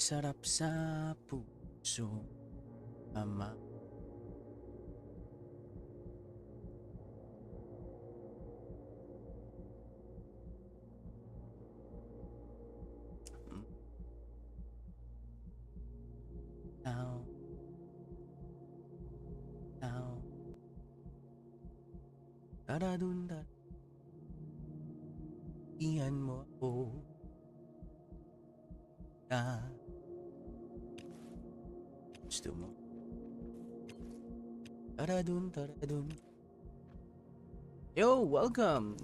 Sarap sa puso, ama. Now, now, taradunda, iyan mo ako. Gusto mo. Taradun, taradun. Yo, welcome.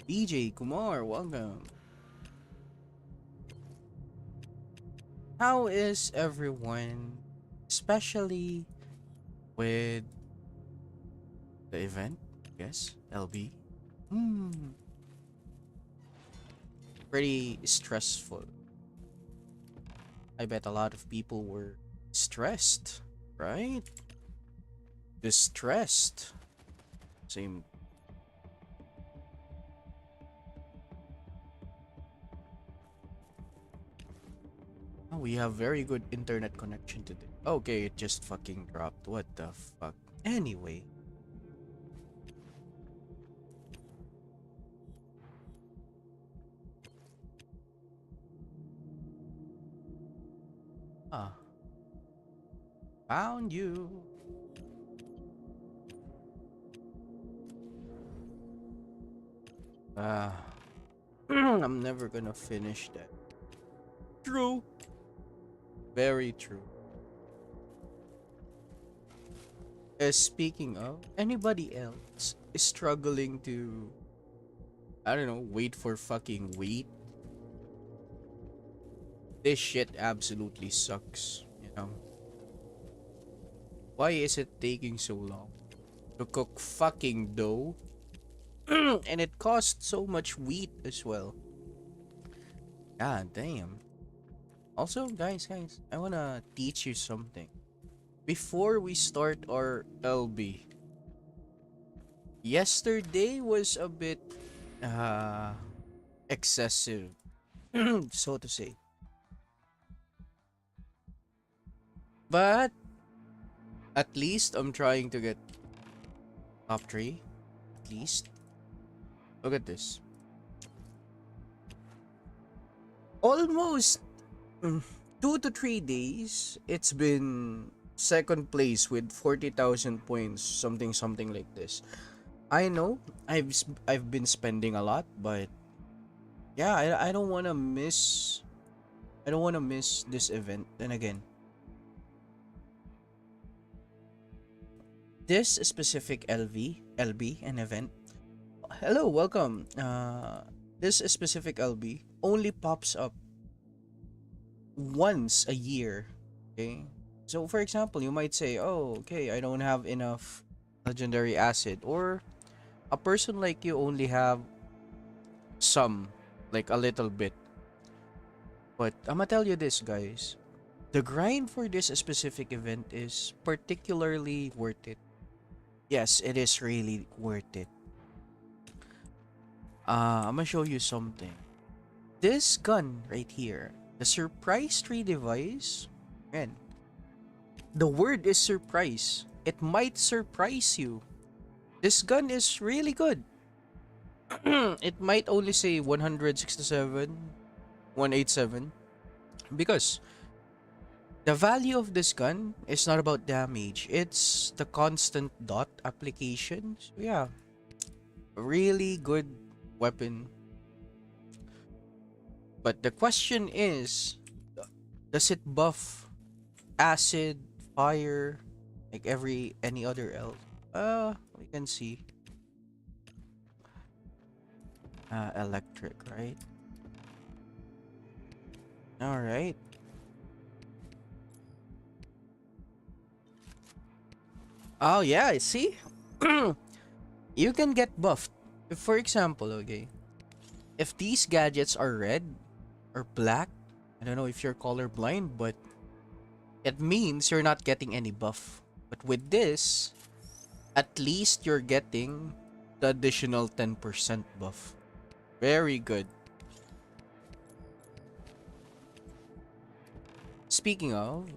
DJ Kumar, welcome. How is everyone? Especially with the event, I guess, LB. Pretty stressful. I bet a lot of people were stressed, right? Distressed. Same. Oh, we have very good internet connection today. Okay, it just fucking dropped. What the fuck? Anyway. Ah. Found you. I'm never gonna finish that. True. Very true. Speaking of, anybody else is struggling to, I don't know, wait for fucking wheat? This shit absolutely sucks, you know? Why is it taking so long to cook fucking dough? And it costs so much wheat as well. God damn. Also, guys, I wanna teach you something. Before we start our LB, yesterday was a bit excessive, so to say. But at least I'm trying to get top 3. At least. Look at this. Almost 2 to 3 days, it's been second place with 40,000 points, something like this. I know I've been spending a lot, but yeah, I don't want to miss this event. Then again, this specific LB and event. Hello, welcome. This specific LB only pops up once a year. Okay, so for example, you might say, "Oh, okay, I don't have enough legendary acid," or a person like you only have some, like a little bit. But I'ma tell you this, guys. The grind for this specific event is particularly worth it. Yes, it is really worth it. I'm gonna show you something. This gun right here, the surprise tree device, man, the word is surprise. It might surprise you. This gun is really good. It might only say 167, 187, because the value of this gun is not about damage. It's the constant dot application. So yeah, really good weapon. But the question is, does it buff acid, fire, like any other else? We can see. Electric, right? All right. Oh yeah, I see. You can get buffed. If, for example, okay, if these gadgets are red or black, I don't know if you're colorblind, but it means you're not getting any buff. But with this, at least you're getting the additional 10% buff. Very good. speaking of,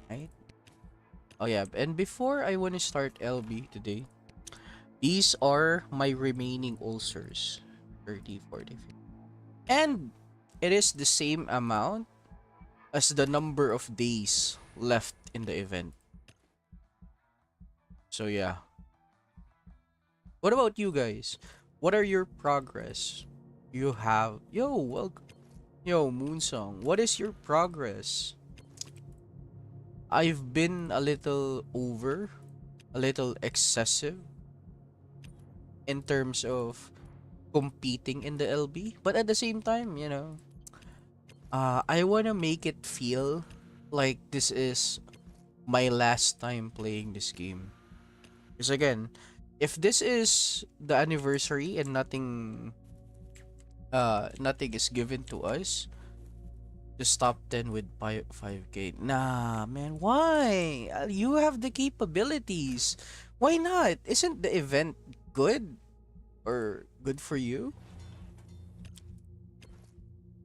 right? Oh yeah, and before I want to start LB today, these are my remaining ulcers. 30, 40, 50. And it is the same amount as the number of days left in the event. So yeah. What about you guys? What are your progress? You have yo Moonsong. What is your progress? I've been a little a little excessive in terms of competing in the LB, but at the same time, I wanna make it feel like this is my last time playing this game. Because again, if this is the anniversary and nothing is given to us, just top 10 with 5k. Nah, man, why? You have the capabilities. Why not? Isn't the event good or good for you?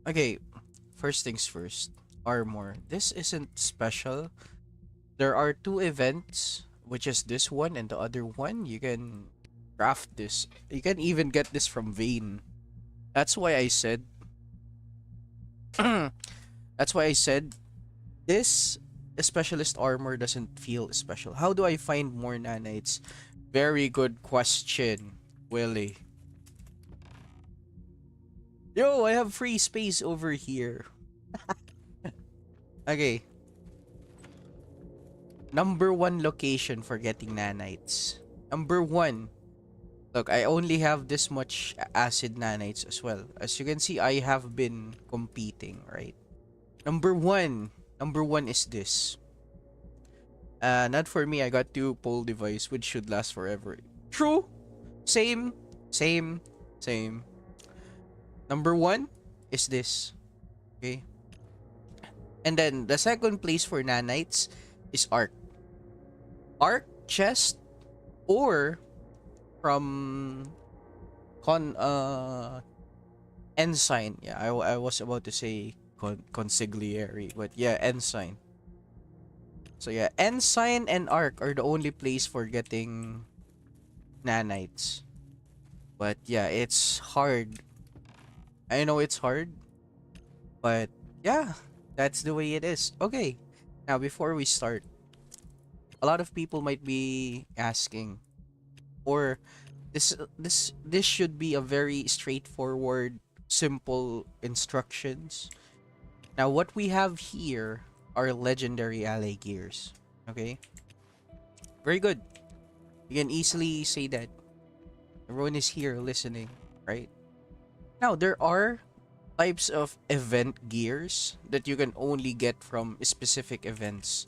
Okay, first things first. Armor. This isn't special. There are two events, which is this one and the other one. You can craft this. You can even get this from Vane. That's why I said that's why I said this specialist armor doesn't feel special. How do I find more nanites? Very good question, Willie. Yo, I have free space over here. Okay. Number one location for getting nanites. Number one. Look, I only have this much acid nanites as well. As you can see, I have been competing, right? Number one. Number one is this. Not for me, I got two pole device, which should last forever. True. Same. Same. Same. Number one is this. Okay. And then the second place for nanites is Arc. Arc chest or from Ensign. Yeah, I was about to say consigliere, but yeah, Ensign. So yeah, Ensign and Arc are the only place for getting nanites. But yeah, it's hard. I know it's hard, but yeah, that's the way it is. Okay. Now before we start, a lot of people might be asking, or this should be a very straightforward, simple instructions. Now what we have here are legendary ally gears. Okay? Very good. You can easily say that. Everyone is here listening, right? Now there are types of event gears that you can only get from specific events.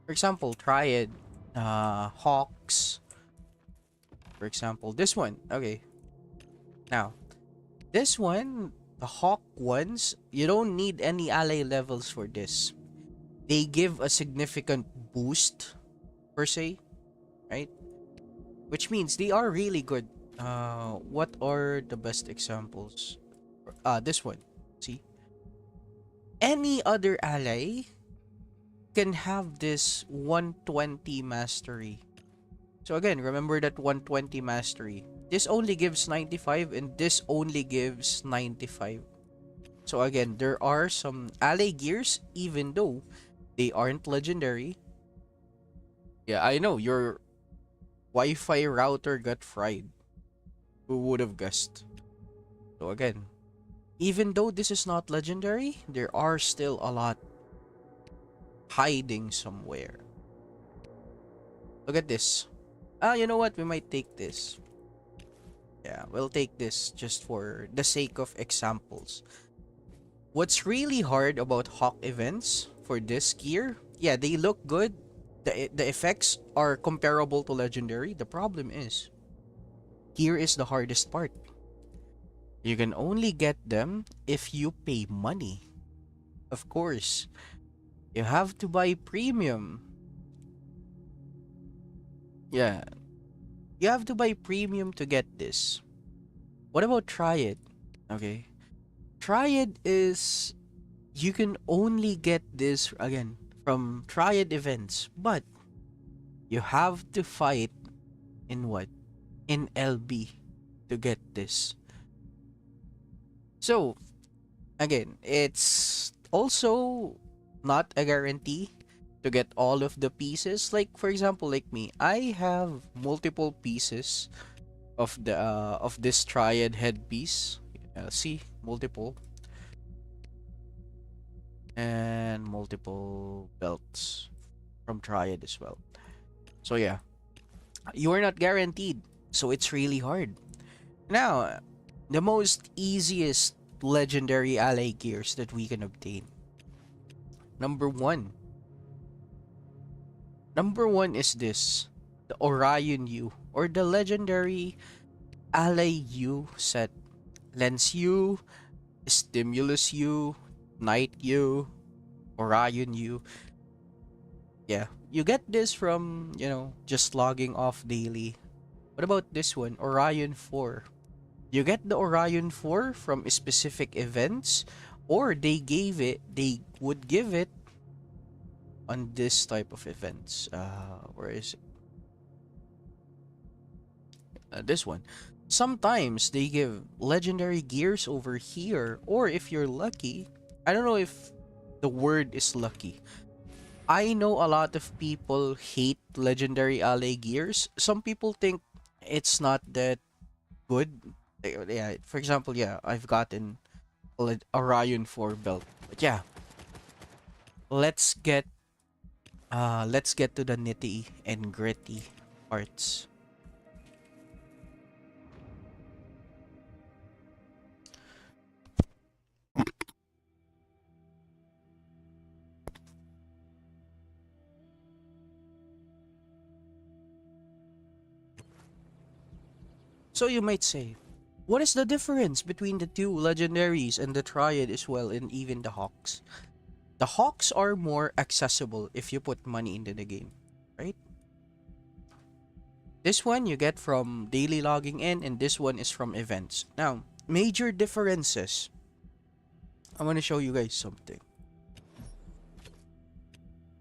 For example, Triad, Hawks. For example, this one. Okay. Now, this one, the Hawk ones, you don't need any ally levels for this. They give a significant boost, per se, right? Which means they are really good. What are the best examples? This one. See? Any other ally can have this 120 mastery. So again, remember that 120 mastery. This only gives 95 and this only gives 95. So again, there are some ally gears even though they aren't legendary. Yeah, I know your Wi-Fi router got fried. Who would have guessed? So again, even though this is not legendary, there are still a lot hiding somewhere. Look at this. You know what? We might take this. Yeah, we'll take this just for the sake of examples. What's really hard about Hawk events for this gear? Yeah, they look good. The effects are comparable to legendary. The problem is, here is the hardest part. You can only get them if you pay money. Of course, you have to buy premium. Yeah, you have to buy premium to get this. What about Triad? Okay, Triad is You can only get this again from triad events, but you have to fight in what? In LB to get this. So, again, it's also not a guarantee to get all of the pieces. Like for example, like me, I have multiple pieces of this triad headpiece. See, multiple and multiple belts from triad as well. So yeah, you are not guaranteed. So it's really hard. Now, the most easiest legendary ally gears that we can obtain. Number one. Number one is this. The Orion U or the legendary ally U set. Lens U, Stimulus U, Night U, Orion U. Yeah, you get this from, just logging off daily. What about this one, Orion 4? You get the Orion 4 from specific events, or they would give it on this type of events. Where is it? This one. Sometimes they give legendary gears over here, or if you're lucky, I don't know if the word is lucky. I know a lot of people hate legendary ally gears. Some people think it's not that good. Yeah, for example, yeah, I've gotten Orion 4 belt. But yeah, let's get let's get to the nitty and gritty parts. So you might say, what is the difference between the two legendaries and the triad as well, and even the hawks? The hawks are more accessible if you put money into the game, right? This one you get from daily logging in, and this one is from events. Now, major differences. I want to show you guys something.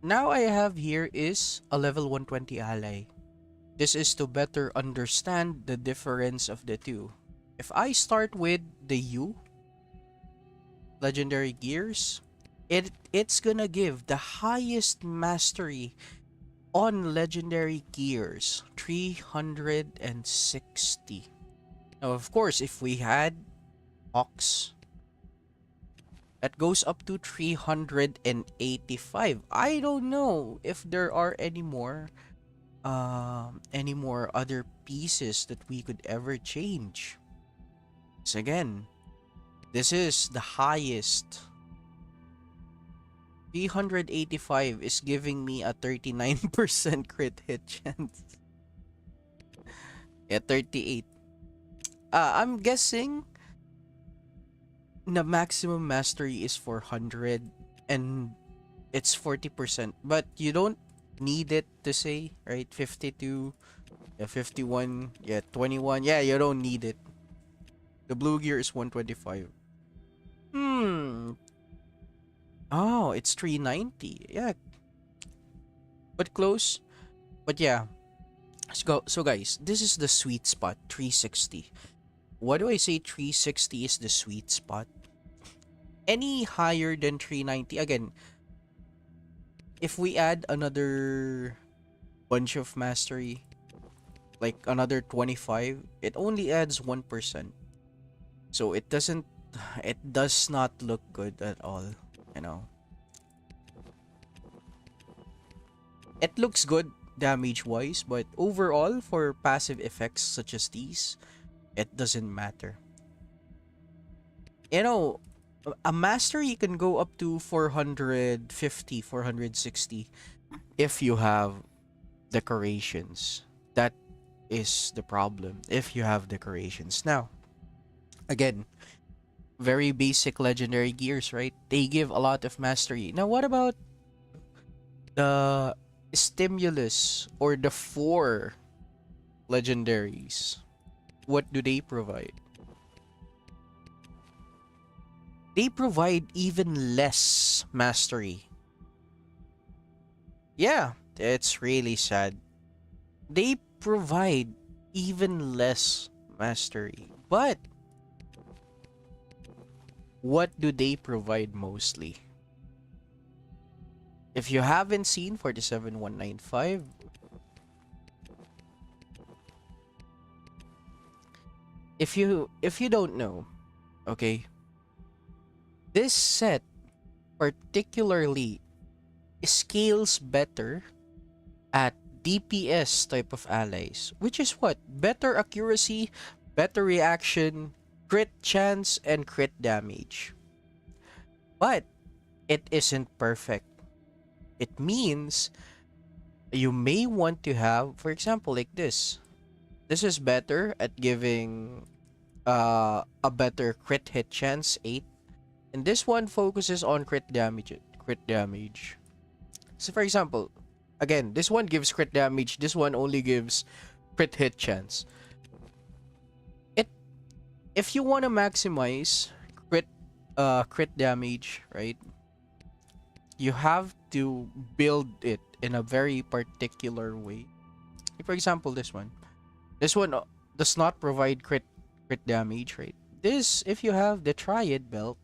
Now I have here is a level 120 ally. This is to better understand the difference of the two. If I start with the U, legendary gears, it's gonna give the highest mastery on legendary gears, 360. Now, of course, if we had Ox, that goes up to 385. I don't know if there are any more other pieces that we could ever change. So again, this is the highest. 385 is giving me a 39% crit hit chance. Yeah, 38. I'm guessing the maximum mastery is 400 and it's 40%, but you don't need it to say, right? 52, yeah, 51, yeah, 21. Yeah, you don't need it. The blue gear is 125. Oh, it's 390. Yeah, but close. But yeah. So guys, this is the sweet spot, 360. Why do I say 360 is the sweet spot? Any higher than 390, again, if we add another bunch of mastery, like another 25, it only adds 1%. So it does not look good at all, you know. It looks good damage wise, but overall for passive effects such as these, it doesn't matter. You know, a mastery can go up to 450, 460 if you have decorations. That is the problem, if you have decorations. Now, again, very basic legendary gears, right? They give a lot of mastery. Now, what about the stimulus or the 4 legendaries? What do they provide? They provide even less mastery. Yeah, it's really sad. They provide even less mastery. But what do they provide mostly? If you haven't seen 47195, if you don't know, okay, this set particularly scales better at DPS type of allies, which is what? Better accuracy, better reaction, crit chance, and crit damage. But it isn't perfect. It means you may want to have, for example, like this. This is better at giving a better crit hit chance, 8. And this one focuses on crit damage. So for example, again, this one gives crit damage, this one only gives crit hit chance. It If you want to maximize crit damage, right? You have to build it in a very particular way. Like for example, this one. This one does not provide crit damage, right? This, if you have the Triad belt,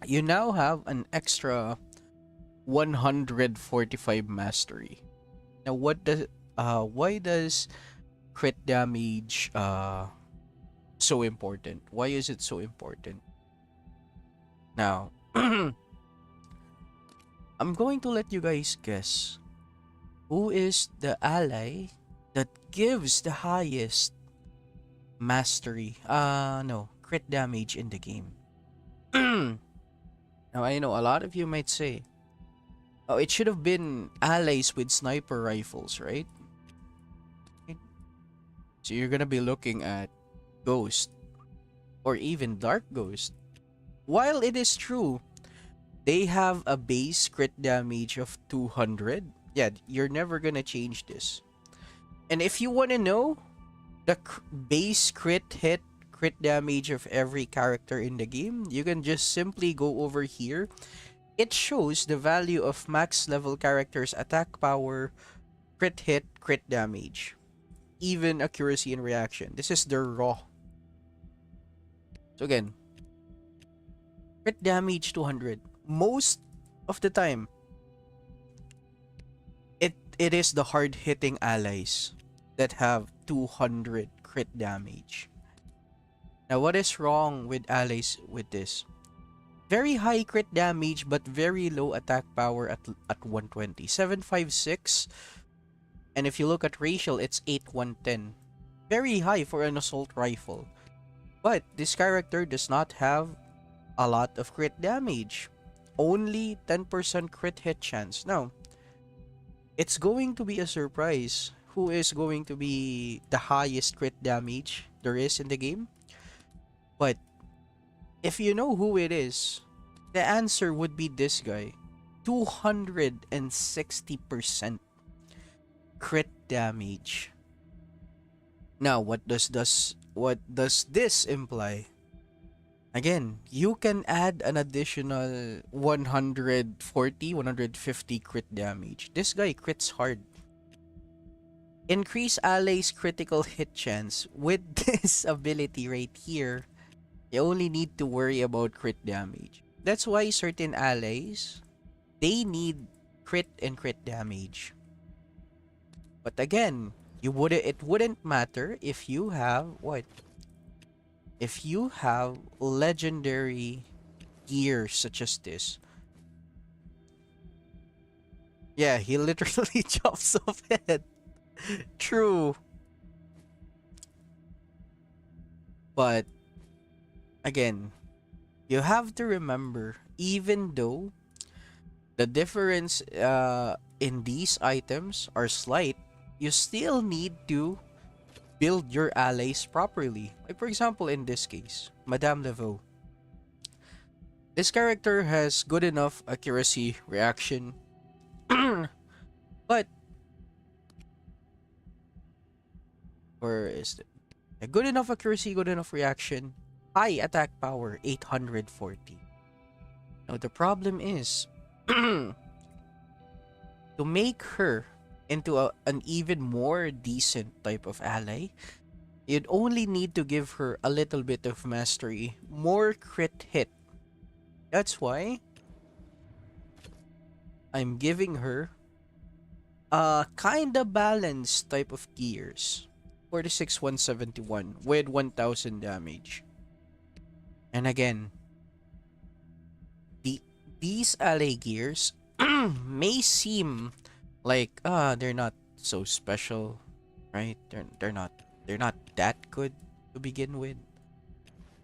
you now have an extra 145 mastery. Now, why does crit damage so important? Why is it so important? Now, I'm going to let you guys guess who is the ally that gives the highest mastery. No, crit damage in the game. Now, I know a lot of you might say, oh, it should have been allies with sniper rifles, right? So you're gonna be looking at Ghost or even Dark Ghost. While it is true, they have a base crit damage of 200. Yeah, you're never gonna change this. And if you want to know the base crit damage of every character in the game, you can just simply go over here. It shows the value of max level characters' attack power, crit hit, crit damage, even accuracy and reaction. This is the raw. So again, crit damage 200. Most of the time, it is the hard hitting allies that have 200 crit damage. Now, what is wrong with allies with this? Very high crit damage but very low attack power at 120. 756. And if you look at racial, it's 8110. Very high for an assault rifle. But this character does not have a lot of crit damage. Only 10% crit hit chance. Now, it's going to be a surprise who is going to be the highest crit damage there is in the game. But if you know who it is, the answer would be this guy. 260% crit damage. Now, what does this imply? Again, you can add an additional 150 crit damage. This guy crits hard. Increase allies' critical hit chance. With this ability right here, you only need to worry about crit damage. That's why certain allies, they need crit and crit damage. But again, it wouldn't matter if you have what? If you have legendary gear such as this. Yeah, he literally chops off head. True. But again, you have to remember, even though the difference in these items are slight, you still need to build your allies properly. Like for example, in this case, Madame Laveau. This character has good enough accuracy, reaction, but where is it? Good enough accuracy, good enough reaction, high attack power, 840. Now the problem is to make her into an even more decent type of ally, you'd only need to give her a little bit of mastery, more crit hit. That's why I'm giving her a kinda balanced type of gears. 46 171 with 1000 damage. And again, the these ally gears may seem like they're not so special, right? They're not that good to begin with.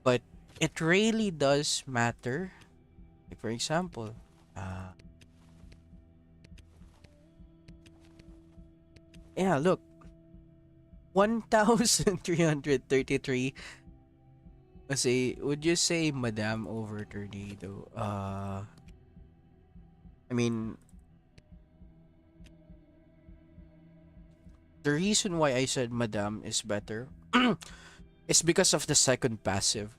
But it really does matter. Like for example, yeah, look, 1333. Say, would you say Madame over Tornado? I mean, the reason why I said Madame is better is because of the second passive.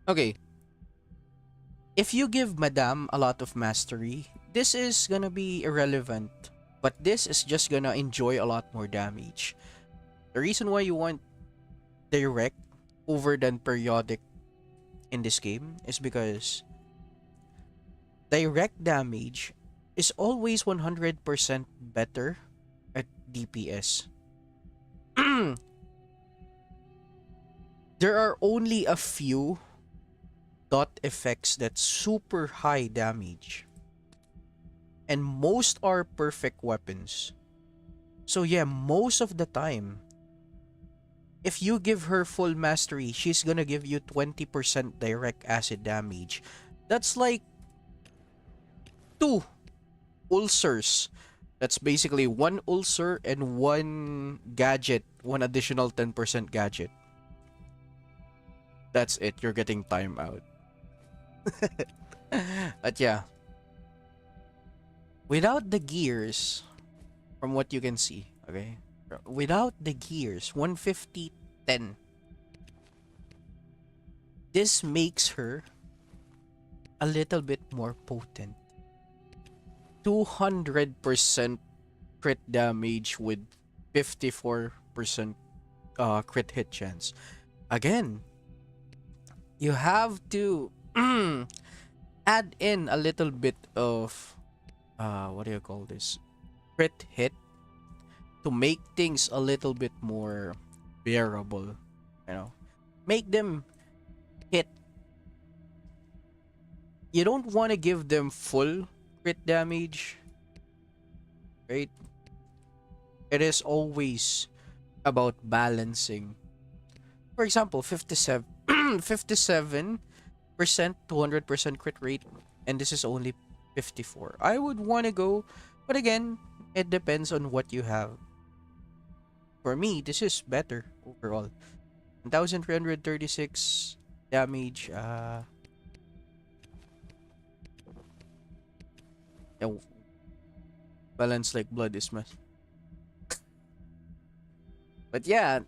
Okay. If you give Madame a lot of mastery, this is gonna be irrelevant. But this is just gonna enjoy a lot more damage. The reason why you want direct over than periodic in this game is because direct damage is always 100% better at DPS. There are only a few dot effects that's super high damage, and most are perfect weapons. So yeah, most of the time, if you give her full mastery, she's gonna give you 20% direct acid damage. That's like 2 ulcers. That's basically 1 ulcer and 1 gadget, 1 additional 10% gadget. That's it, you're getting time out. But yeah, without the gears, from what you can see, okay? Without the gears, 150, 10. This makes her a little bit more potent. 200% crit damage with 54% crit hit chance. Again, you have to add in a little bit of what do you call this? Crit hit to make things a little bit more bearable, you know. Make them hit. You don't want to give them full crit damage, right? It is always about balancing. For example, 57 57% 200% crit rate, and this is only 54. I would want to go, but again, it depends on what you have. For me, this is better overall. 1336 damage. Yeah, balance like blood is mess. But yeah.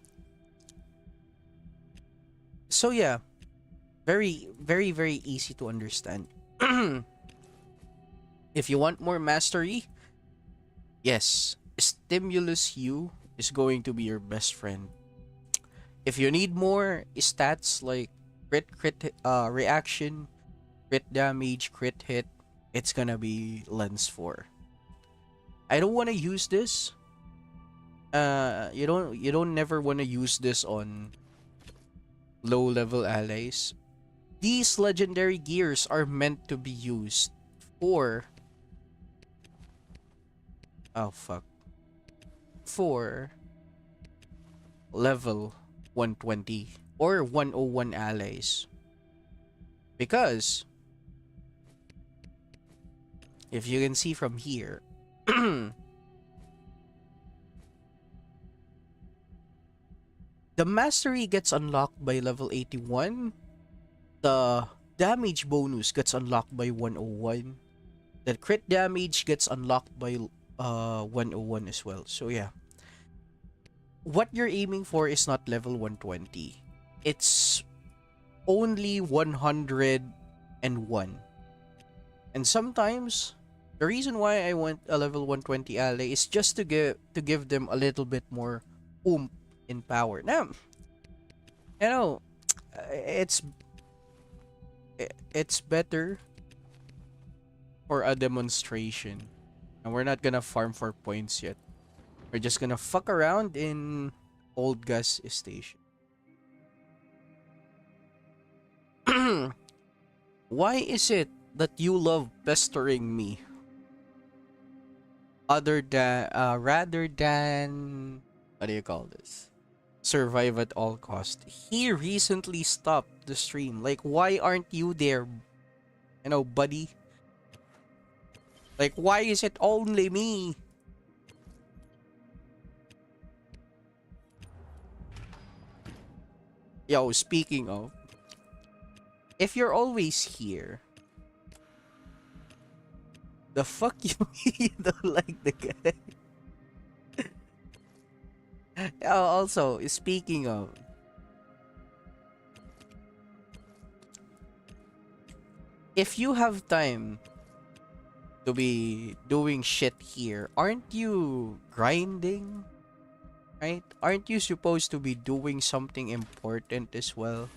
So yeah, very, very, very easy to understand. If you want more mastery, yes, Stimulus U is going to be your best friend. If you need more stats like crit reaction, crit damage, crit hit, it's gonna be Lens 4. I don't want to use this. You don't never want to use this on low level allies. These legendary gears are meant to be used for for level 120 or 101 allies. Because if you can see from here, the mastery gets unlocked by level 81. The damage bonus gets unlocked by 101. The crit damage gets unlocked by 101 as well. So yeah. What you're aiming for is not level 120. It's only 101. And sometimes the reason why I want a level 120 ally is just to give them a little bit more oomph in power. Now, you know, it's it's better for a demonstration. And we're not gonna farm for points yet. We're just gonna fuck around in old gas station. Why is it that you love pestering me rather than what do you call this? Survive at all cost. He recently stopped the stream. Like, why aren't you there? Buddy. Like, why is it only me? Yo, speaking of, if you're always here, the fuck you mean you don't like the guy? Oh, also, speaking of, if you have time to be doing shit here, aren't you grinding? Right? Aren't you supposed to be doing something important as well?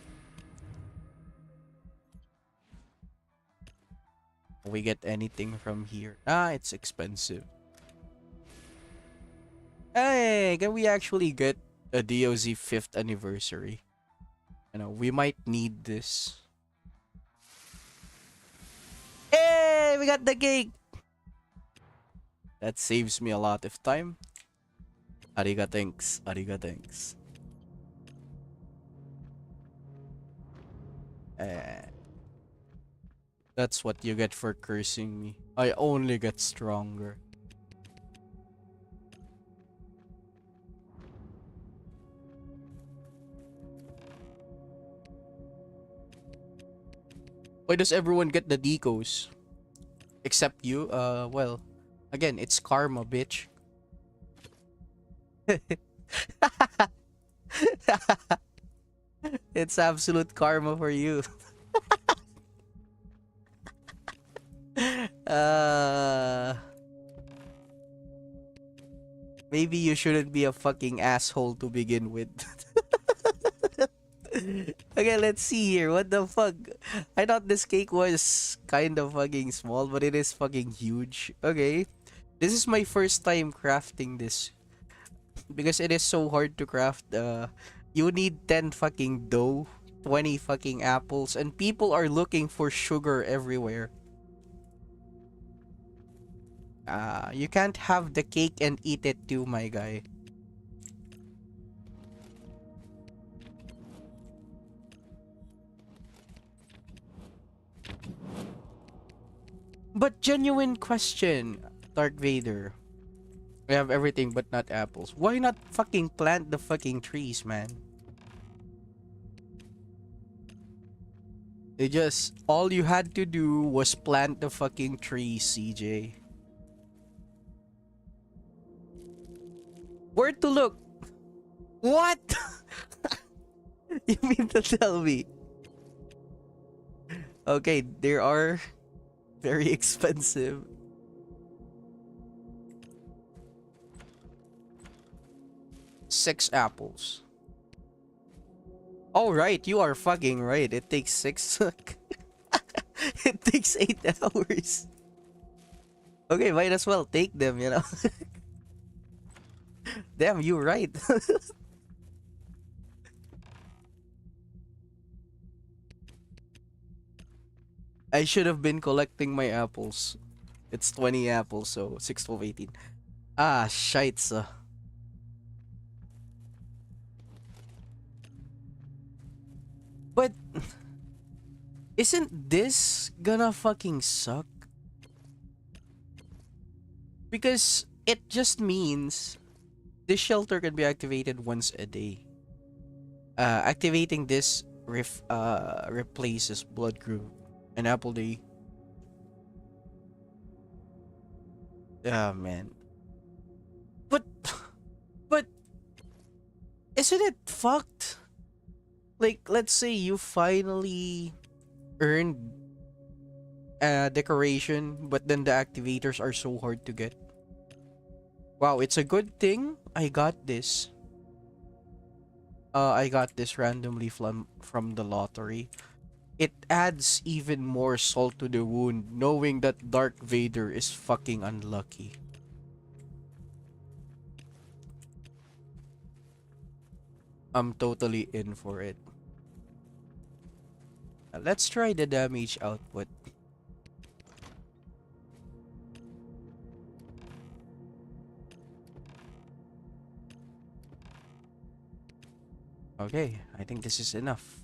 We get anything from here? Ah, it's expensive. Hey, can we actually get a DOZ 5th anniversary? We might need this. Hey, we got the cake! That saves me a lot of time. Ariga thanks. Ariga thanks. That's what you get for cursing me. I only get stronger. Why does everyone get the decos? Except you? Well, again, it's karma, bitch. It's absolute karma for you. uh Maybe you shouldn't be a fucking asshole to begin with. Okay, let's see here. What the fuck? I thought this cake was kind of fucking small, but it is fucking huge. Okay. This is my first time crafting this. Because it is so hard to craft. You need 10 fucking dough, 20 fucking apples, and people are looking for sugar everywhere. You can't have the cake and eat it too, my guy. But genuine question, Darth Vader. We have everything but not apples. Why not fucking plant the fucking trees, man? All you had to do was plant the fucking trees, CJ. Where to look? What? You mean to tell me? Okay, there are very expensive. Six apples. Oh, right, you are fucking right. It takes 6. It takes 8 hours. Okay, might as well take them, you know? Damn, you're right. I should have been collecting my apples. It's 20 apples, so 6, 12, 18. Ah, shites. But isn't this gonna fucking suck? Because it just means this shelter can be activated once a day. Activating this replaces blood group and apple day. Ah, man. But but isn't it fucked? Like, let's say you finally earned a decoration, but then the activators are so hard to get. Wow, it's a good thing I got this. I got this randomly from the lottery. It adds even more salt to the wound, knowing that Darth Vader is fucking unlucky. I'm totally in for it. Let's try the damage output. Okay, I think this is enough.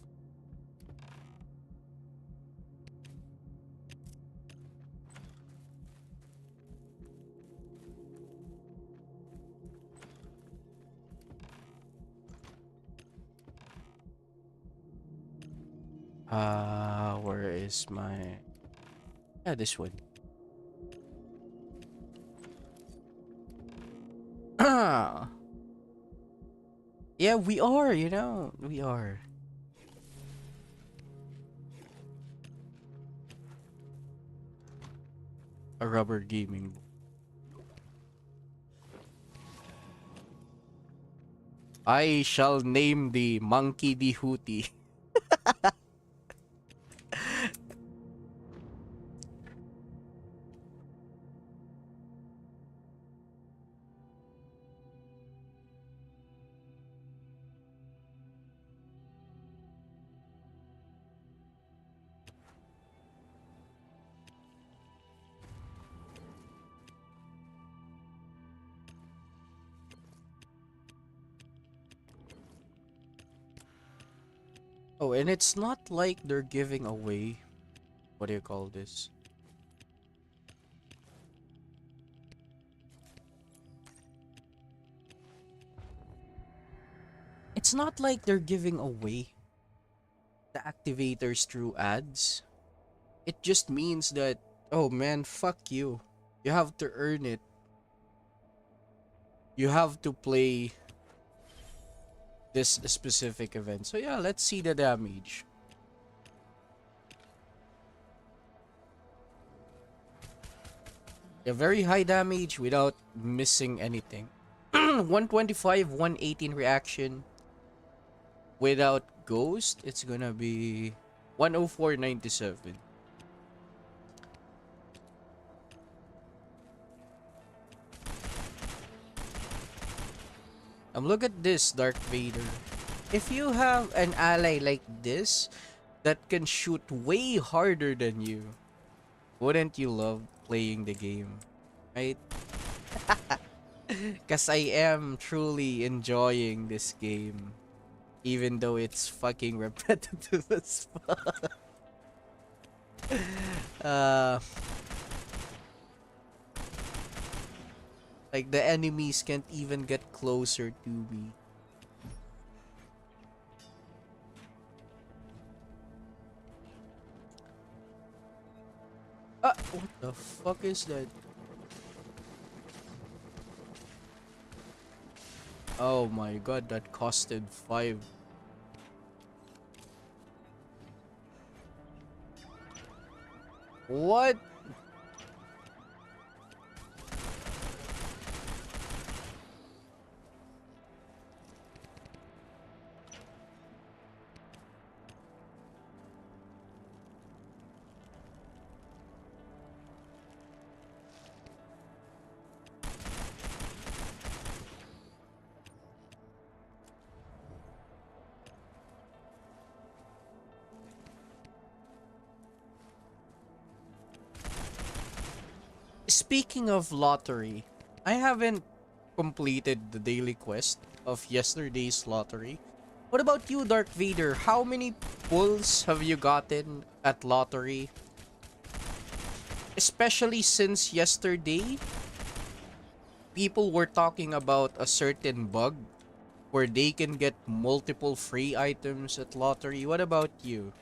Where is my... Yeah, this one. Yeah, we are, we are. A rubber gaming. I shall name the Monkey D. Hootie. Oh, and it's not like they're giving away... What do you call this? It's not like they're giving away the activators through ads. It just means that, oh man, fuck you. You have to earn it. You have to play this specific event. So yeah, let's see the damage. A very high damage without missing anything. 125, 118 reaction. Without ghost, it's gonna be 104.97. Look at this, Darth Vader. If you have an ally like this that can shoot way harder than you, wouldn't you love playing the game? Right? Because I am truly enjoying this game. Even though it's fucking repetitive as fuck. Like the enemies can't even get closer to me. What the fuck is that? Oh my god, that costed 5. What? Speaking of lottery, I haven't completed the daily quest of yesterday's lottery. What about you, Darth Vader? How many pulls have you gotten at lottery? Especially since yesterday, people were talking about a certain bug where they can get multiple free items at lottery. What about you?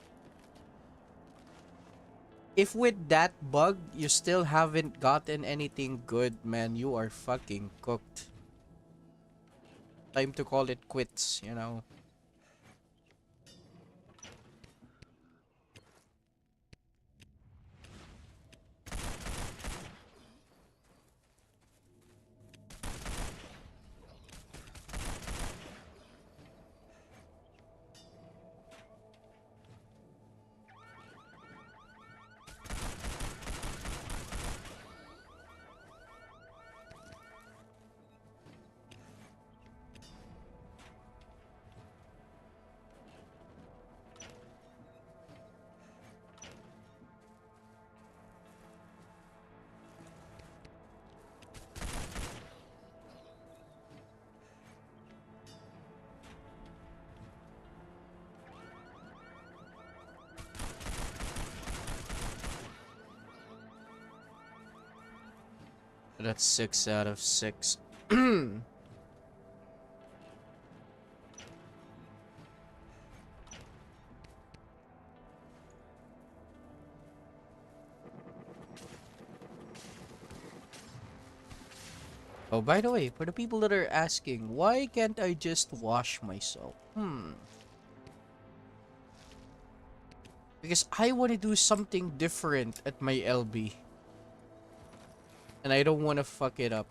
If with that bug, you still haven't gotten anything good, man, you are fucking cooked. Time to call it quits, you know. That's 6 out of 6. Oh, by the way, for the people that are asking, why can't I just wash myself? Because I want to do something different at my LB. And I don't want to fuck it up.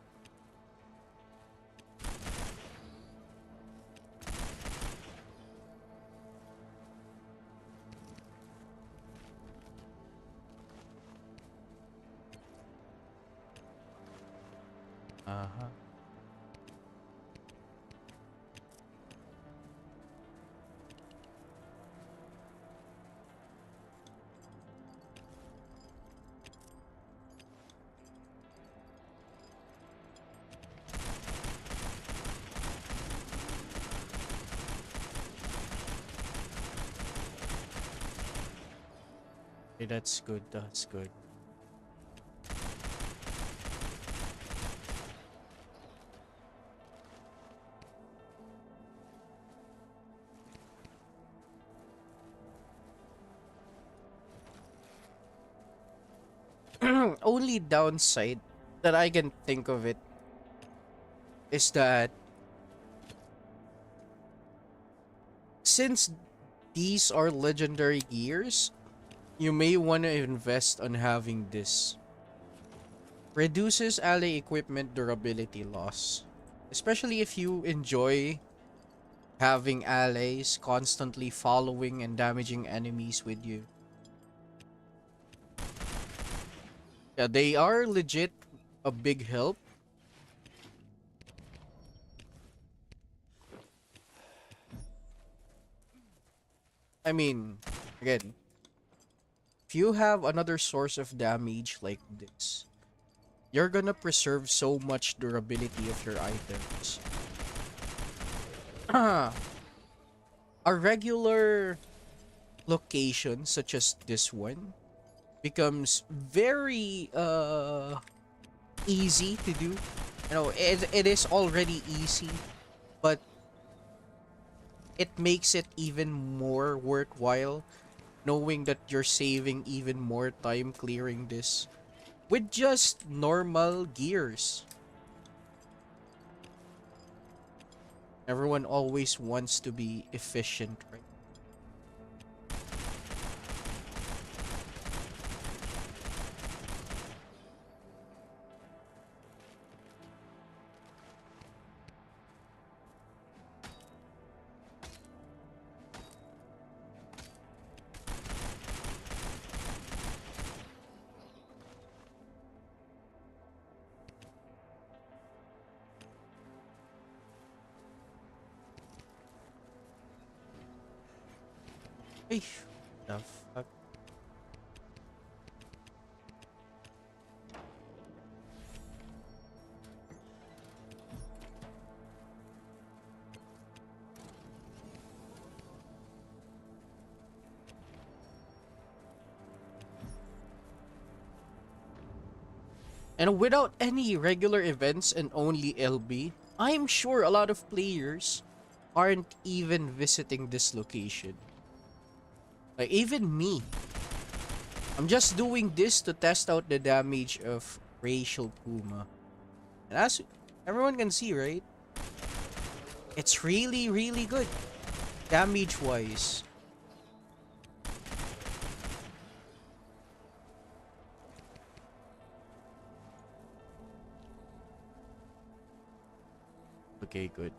Uh-huh. Okay, that's good. That's good. Only downside that I can think of it is that since these are legendary gears, you may want to invest on having this. Reduces ally equipment durability loss. Especially if you enjoy having allies constantly following and damaging enemies with you. Yeah, they are legit a big help. I mean, again, if you have another source of damage like this, you're gonna preserve so much durability of your items. A regular location such as this one becomes very easy to do. It is already easy, but it makes it even more worthwhile knowing that you're saving even more time clearing this with just normal gears. Everyone always wants to be efficient, right? Ay, the fuck? And without any regular events and only LB, I'm sure a lot of players aren't even visiting this location. Like, even me. I'm just doing this to test out the damage of Racial Puma. And as everyone can see, right? It's really, really good. Damage-wise. Okay, good.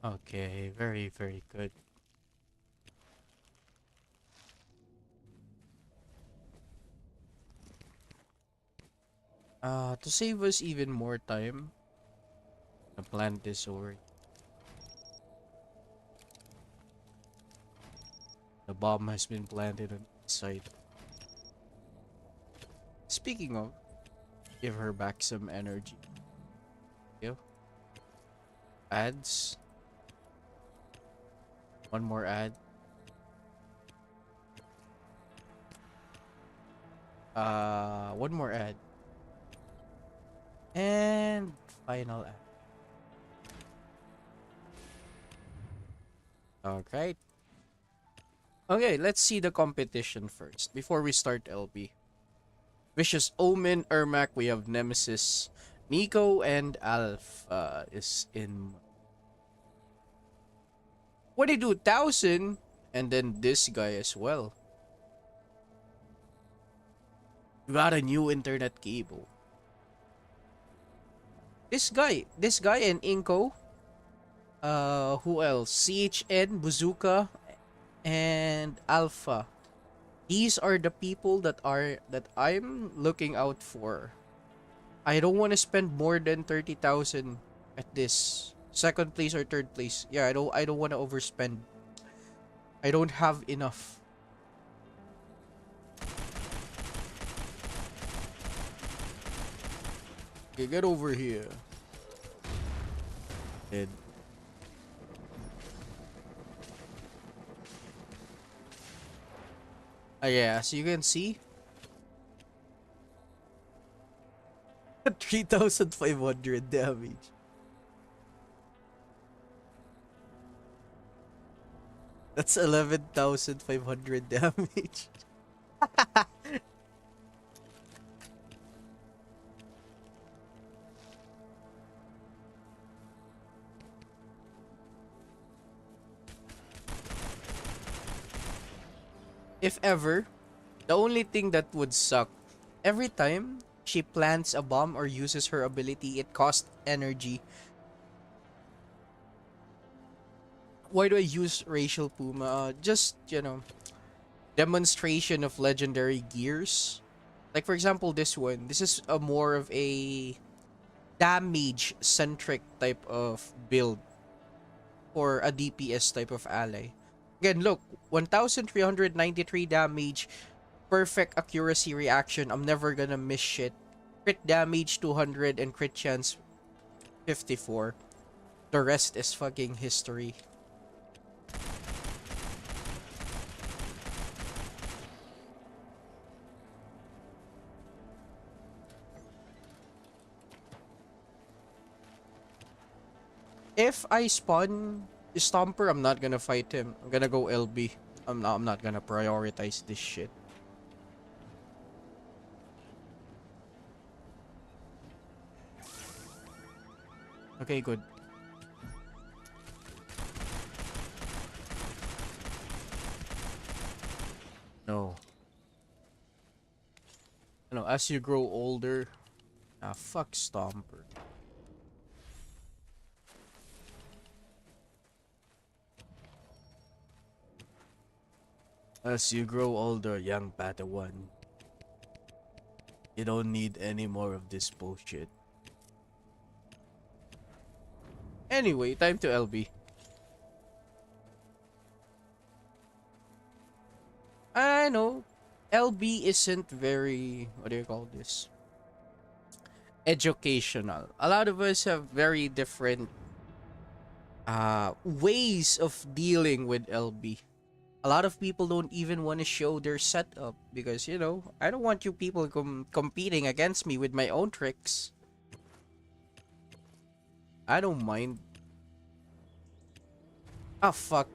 Okay, very, very good. To save us even more time, I'll plant this over. The bomb has been planted on the site. Speaking of, give her back some energy. Yo, ads. One more ad. One more ad. And final ad. Alright. Okay, let's see the competition first before we start LB. Vicious Omen, Ermac, we have Nemesis, Nico, and Alf is in 22,000, and then this guy as well. We got a new internet cable. This guy and Inko. Who else? CHN, Bazooka, and Alpha. These are the people that I'm looking out for. I don't want to spend more than 30,000 at this second place or third place. Yeah, I don't want to overspend. I don't have enough. Okay, get over here. Dead. Yeah, so you can see 3,500 damage. That's 11,500 damage. If ever, the only thing that would suck, every time she plants a bomb or uses her ability, it costs energy. Why do I use Racial Puma? Just, you know, demonstration of legendary gears. Like, for example, this one. This is a more of a damage-centric type of build for a DPS type of ally. Again, look, 1,393 damage, perfect accuracy reaction. I'm never gonna miss shit. Crit damage 200 and crit chance 54. The rest is fucking history. If I spawn Stomper, I'm not gonna fight him. I'm gonna go LB. I'm not gonna prioritize this shit. Okay, good. No. No, as you grow older, fuck Stomper. As you grow older, young Padawan, you don't need any more of this bullshit. Anyway, time to LB. I know LB isn't very, what do you call this? Educational. A lot of us have very different ways of dealing with LB. A lot of people don't even want to show their setup because, you know, I don't want you people competing against me with my own tricks. I don't mind. Oh, fuck.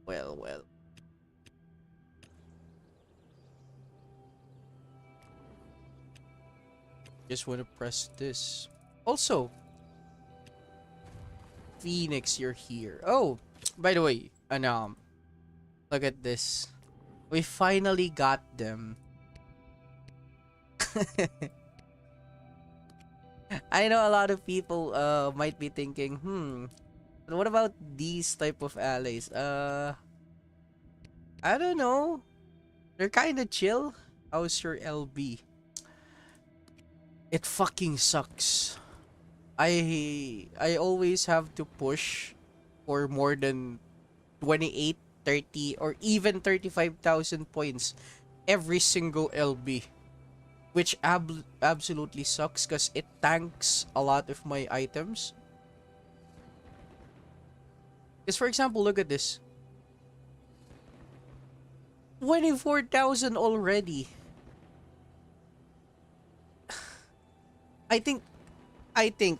Well. Just want to press this. Also, Phoenix, you're here. Oh, by the way, look at this. We finally got them. I know a lot of people might be thinking, but what about these type of allies? I don't know. They're kind of chill. How's your LB? It fucking sucks. I always have to push for more than 28, 30, or even 35,000 points every single LB, which absolutely sucks because it tanks a lot of my items. Because for example, look at this. 24,000 already. I think I think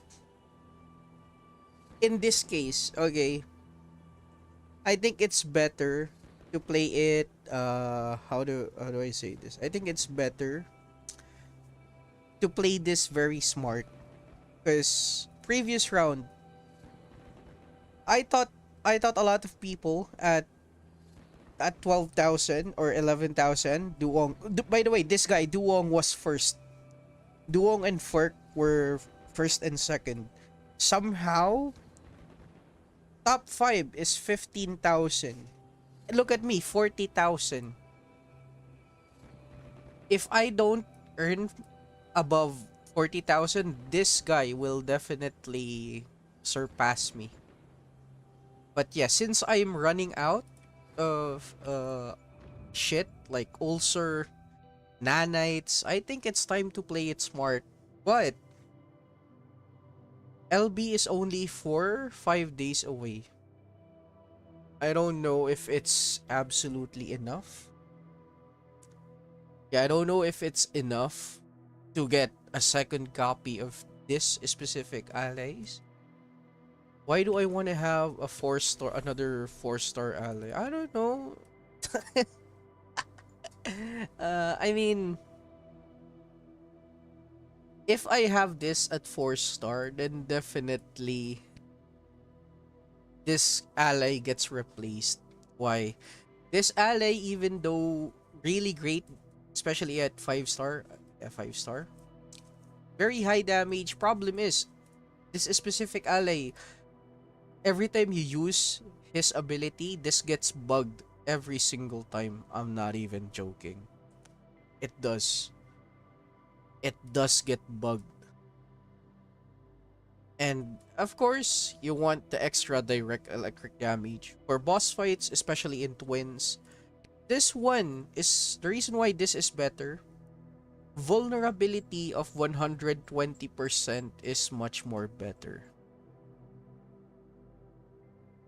in this case, okay, I think it's better to play it how do I say this? I think it's better to play this very smart because previous round I thought a lot of people at 12,000 or 11,000 Duong. By the way, this guy Duong was first. Duong and Ferk were first and second. Somehow top 5 is 15,000. Look at me, 40,000. If I don't earn above 40,000, this guy will definitely surpass me. But yeah, since I'm running out of shit like ulcer, nanites, I think it's time to play it smart. But LB is only 4-5 days away. I don't know if it's absolutely enough. Yeah, I don't know if it's enough to get a second copy of this specific allies. Why do I want to have a another 4-star ally? I don't know. I mean, if I have this at 4-star, then definitely this ally gets replaced. Why? This ally, even though really great, especially at 5-star, 5-star, very high damage. Problem is, this specific ally, every time you use his ability, this gets bugged every single time. I'm not even joking. It does. It does get bugged. And of course, you want the extra direct electric damage. For boss fights, especially in twins, this one is the reason why this is better. Vulnerability of 120% is much more better.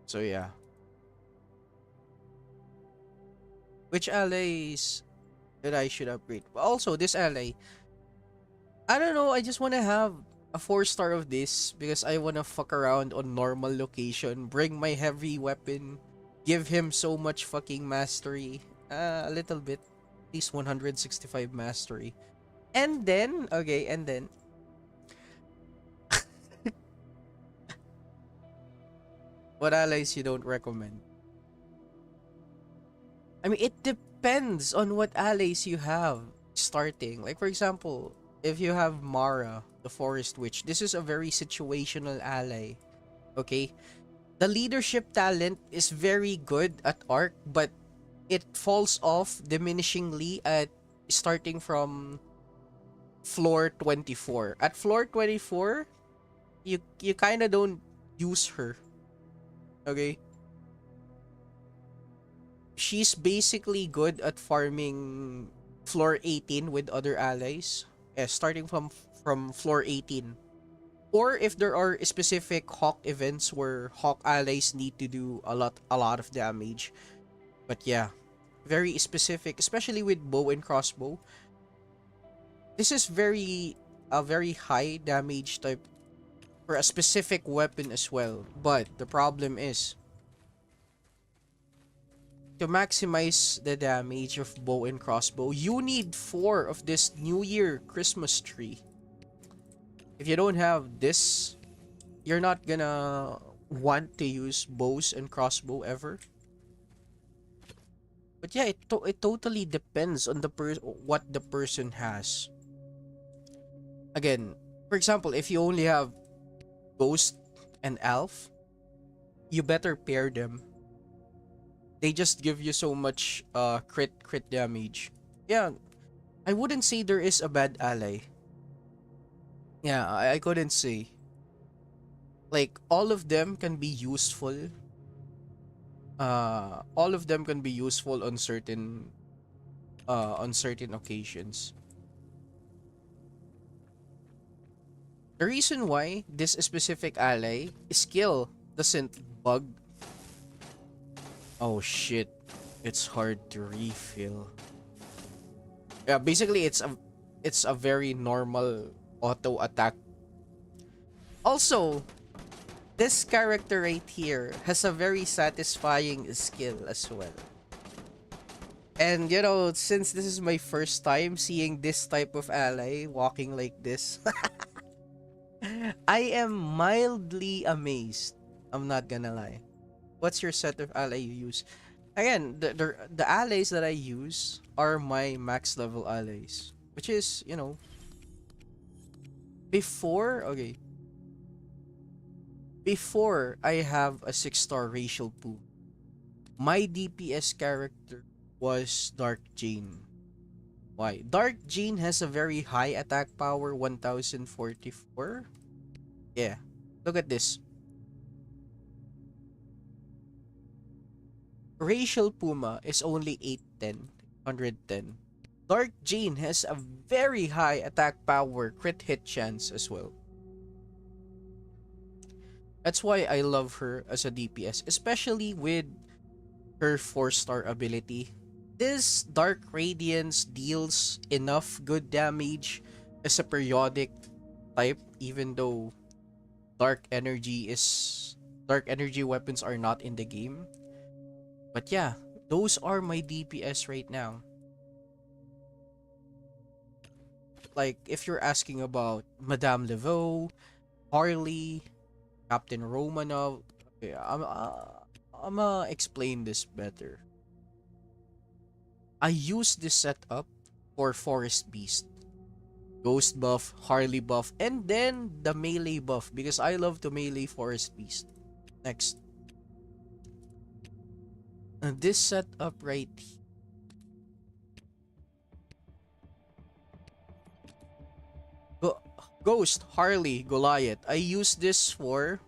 So yeah. Which allies that I should upgrade? Also, this ally. I don't know, I just want to have a 4-star of this because I want to fuck around on normal location, bring my heavy weapon, give him so much fucking mastery. A little bit. At least 165 mastery. And then, okay, and then what allies you don't recommend? I mean, it depends on what allies you have starting. Like, for example, if you have Mara, the Forest Witch, this is a very situational ally. Okay? The leadership talent is very good at Arc, but it falls off diminishingly at starting from floor 24. At floor 24, you kind of don't use her. Okay? She's basically good at farming floor 18 with other allies. Starting from floor 18. Or if there are specific Hawk events where Hawk allies need to do a lot of damage. But yeah, very specific, especially with bow and crossbow. This is a very high damage type for a specific weapon as well. But the problem is, to maximize the damage of bow and crossbow, you need 4 of this New Year Christmas tree. If you don't have this, you're not gonna want to use bows and crossbow ever. But yeah, it totally depends on what the person has. Again, for example, if you only have ghost and elf, you better pair them. They just give you so much crit damage. Yeah, I wouldn't say there is a bad ally. Yeah, I couldn't say. Like all of them can be useful. All of them can be useful on certain occasions. The reason why this specific ally skill doesn't bug. Oh shit. It's hard to refill. Yeah, basically it's a very normal auto attack. Also, this character right here has a very satisfying skill as well. And you know, since this is my first time seeing this type of ally walking like this, I am mildly amazed. I'm not gonna lie. What's your set of ally you use? Again, the allies that I use are my max level allies, which is, you know, before, okay, before I have a 6-star racial pool, my DPS character was Dark Jane. Why? Dark Jane has a very high attack power, 1044. Yeah. Look at this. Racial Puma is only 810, 110. Dark Jane has a very high attack power, crit hit chance as well. That's why I love her as a DPS, especially with her 4-star ability. This Dark Radiance deals enough good damage as a periodic type, even though dark energy weapons are not in the game. But yeah, those are my DPS right now. Like if you're asking about Madame Laveau, Harley, Captain Romanov, okay, I'm gonna explain this better. I use this setup for Forest Beast, Ghost buff, Harley buff, and then the melee buff because I love to melee Forest Beast. Next. This setup right here. Ghost, Harley, Goliath. I use this for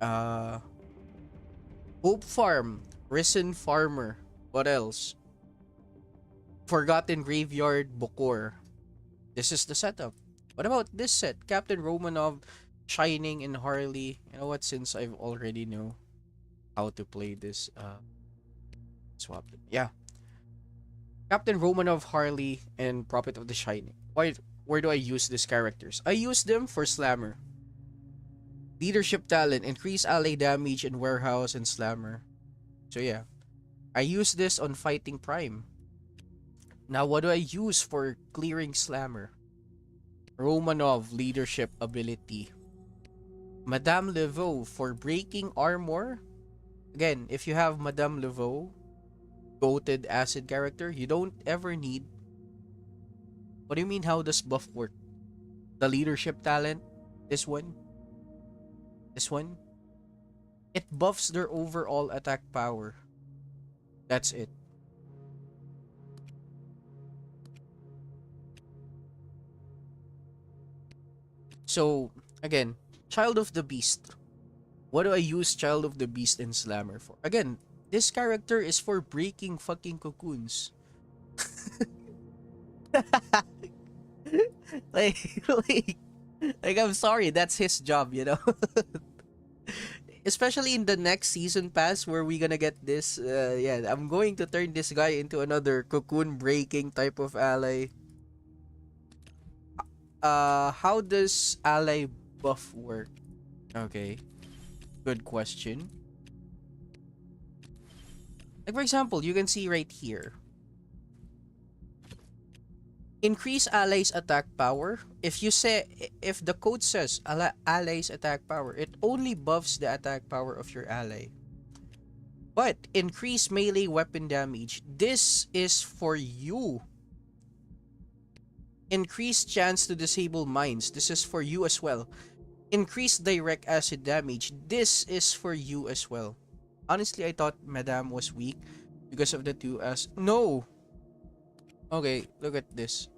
uh Hope Farm, Risen Farmer. What else? Forgotten Graveyard, Bokor. This is the setup. What about this set? Captain Romanov, Shining, and Harley. You know what? Since I've already know how to play this, swap it. Yeah. Captain Romanov, Harley, and Prophet of the Shining. Where do I use these characters? I use them for Slammer. Leadership talent, increase ally damage in Warehouse and Slammer. So yeah. I use this on Fighting Prime. Now what do I use for clearing Slammer? Romanov, leadership ability. Madame Laveau for breaking armor. Again, if you have Madame Laveau, goated acid character, you don't ever need. What do you mean, how does buff work? The leadership talent? This one? This one? It buffs their overall attack power. That's it. So, again, Child of the Beast. What do I use Child of the Beast in Slammer for? Again, this character is for breaking fucking cocoons. like, like, I'm sorry, that's his job, you know? Especially in the next season pass where we gonna get this, yeah, I'm going to turn this guy into another cocoon breaking type of ally. How does ally buff work? Okay, good question. Like for example, you can see right here. Increase allies attack power. If the code says allies attack power, it only buffs the attack power of your ally. But increase melee weapon damage. This is for you. Increase chance to disable mines. This is for you as well. Increase direct acid damage. This is for you as well. Honestly, I thought Madame was weak because of the 2S. No! Okay, look at this.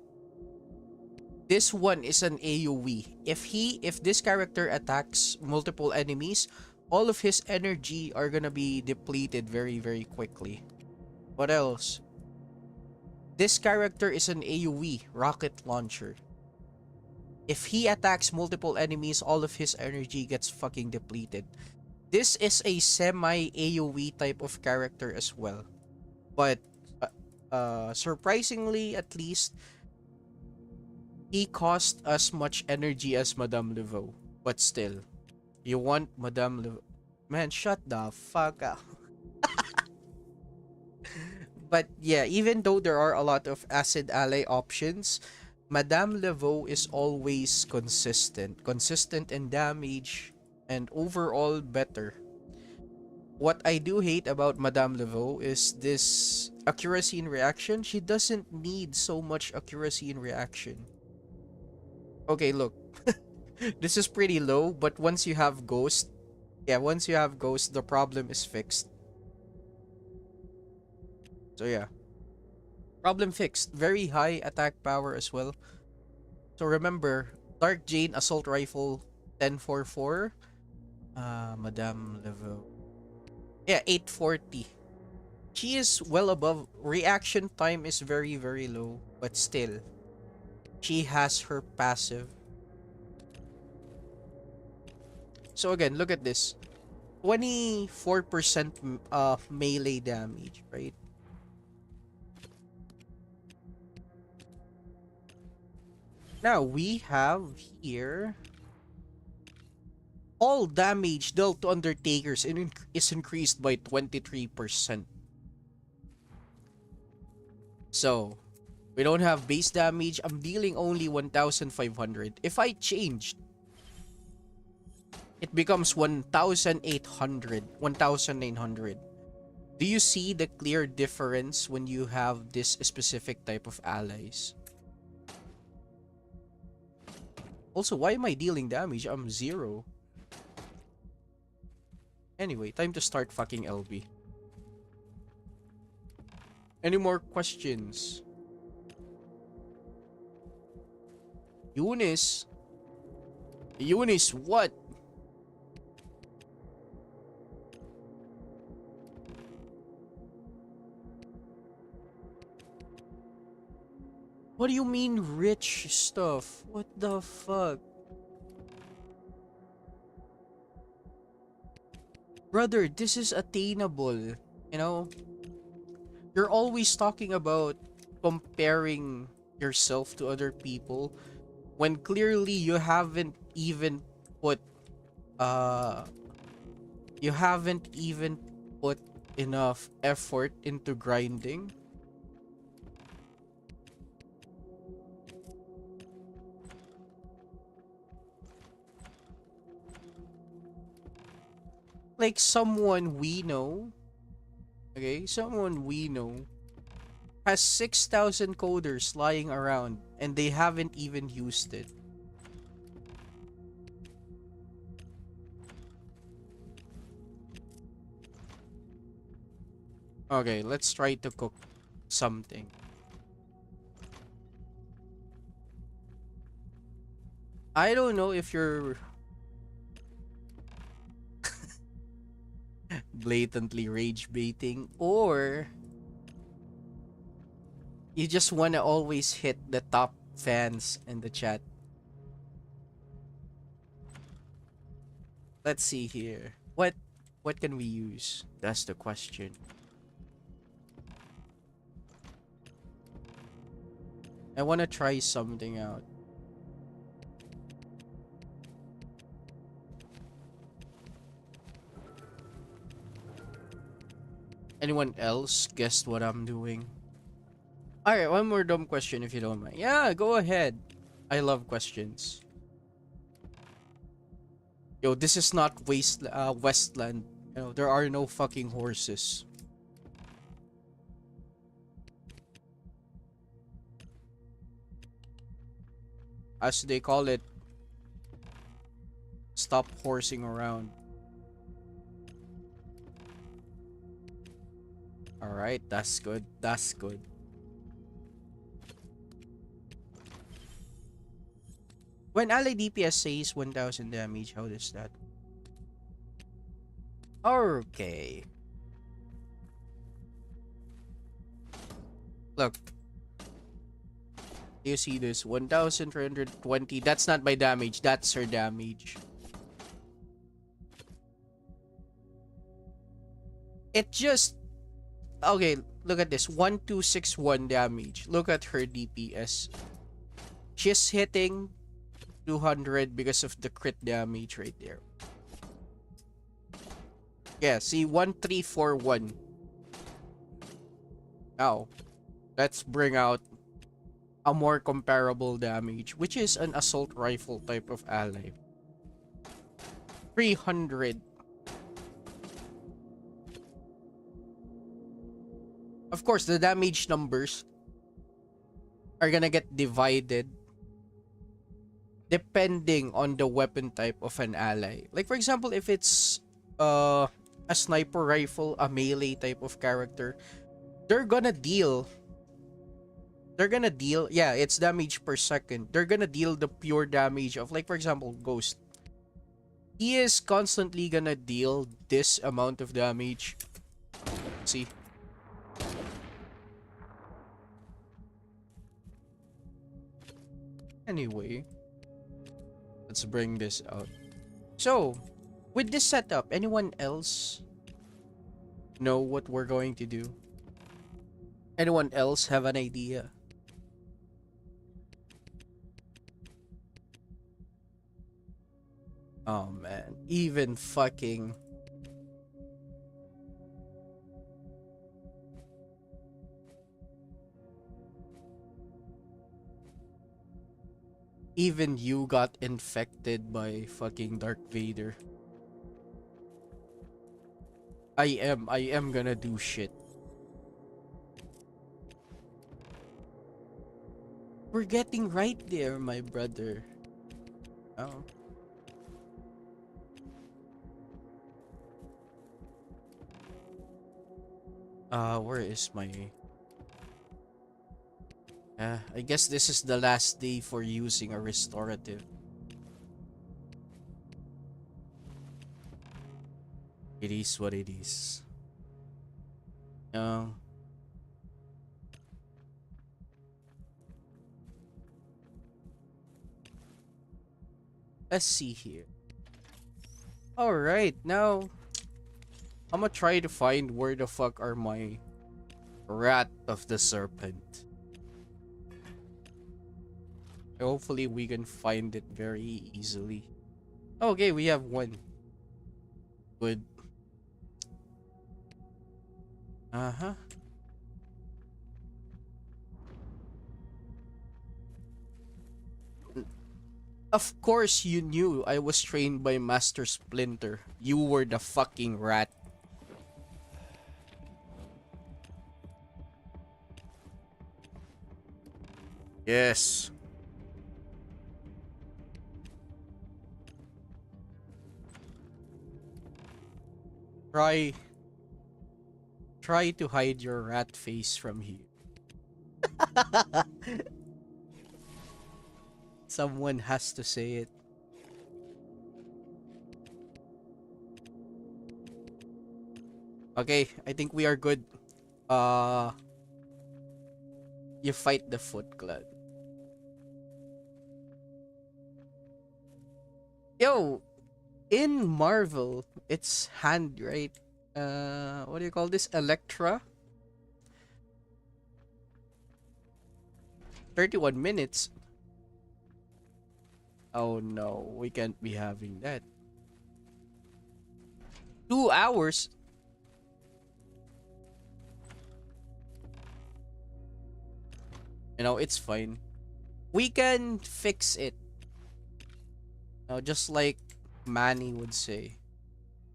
This one is an AoE. If this character attacks multiple enemies, all of his energy are gonna be depleted very, very quickly. What else? This character is an AoE, rocket launcher. If he attacks multiple enemies, all of his energy gets fucking depleted. This is a semi-AoE type of character as well. But surprisingly, at least, he cost as much energy as Madame Laveau. But still, you want Madame Laveau? Man, shut the fuck up. But yeah, even though there are a lot of acid ally options, Madame Laveau is always consistent. Consistent in damage and overall better. What I do hate about Madame Laveau is this accuracy in reaction. She doesn't need so much accuracy in reaction. Okay, look. This is pretty low, but once you have Ghost, yeah, once you have Ghost, the problem is fixed. So yeah. Problem fixed. Very high attack power as well. So remember, Dark Jane Assault Rifle 1044. Madame Laveau. Yeah, 840. She is well above. Reaction time is very, very low. But still, she has her passive. So again, look at this. 24% melee damage, right? Now we have here all damage dealt to Undertakers is increased by 23%. So we don't have base damage. I'm dealing only 1,500. If I changed, it becomes 1,800, 1,900. Do you see the clear difference when you have this specific type of allies? Also, why am I dealing damage? I'm 0. Anyway, time to start fucking LB. Any more questions? Eunice? Eunice, what? What do you mean rich stuff? What the fuck? Brother, this is attainable. You know? You're always talking about comparing yourself to other people when clearly you haven't even put uh you haven't even put enough effort into grinding. Like someone we know, okay, someone we know has 6,000 coders lying around and they haven't even used it. Okay, let's try to cook something. I don't know if you're blatantly rage baiting or you just want to always hit the top fans in the chat. Let's see here. What can we use? That's the question. I want to try something out. Anyone else guessed what I'm doing? Alright, one more dumb question if you don't mind. Yeah, go ahead. I love questions. Yo, this is not Westland. You know, there are no fucking horses. As they call it, stop horsing around. Alright, that's good. That's good. When ally DPS says 1000 damage, how does that? Okay. Look, you see this 1320. That's not my damage, that's her damage. It just okay, look at this. 1261 damage. Look at her DPS. She's hitting 200 because of the crit damage right there. Yeah, see 1341. Now, let's bring out a more comparable damage, which is an assault rifle type of ally. 300. Of course, the damage numbers are gonna get divided depending on the weapon type of an ally. Like for example, if it's a sniper rifle, a melee type of character, they're gonna deal yeah, it's damage per second. They're gonna deal the pure damage of, like for example, Ghost. He is constantly gonna deal this amount of damage. See? Anyway, let's bring this out. So, with this setup, anyone else know what we're going to do? Anyone else have an idea? Oh man, even fucking even you got infected by fucking Dark Vader. I am gonna do shit. We're getting right there, my brother. Oh. Where is my... I guess this is the last day for using a restorative. It is what it is. Um, let's see here. Alright, now I'm gonna try to find where the fuck are my Rat of the Serpent. Hopefully we can find it very easily. Okay, we have one. Good. Uh-huh. Of course you knew I was trained by Master Splinter. You were the fucking rat. Yes. Try to hide your rat face from here. Someone has to say it. Okay, I think we are good. Uh, you fight the Foot Clan. Yo, in Marvel, it's hand, right? What do you call this? Electra? 31 minutes. Oh no, we can't be having that. 2 hours? You know, it's fine. We can fix it. Just like Manny would say.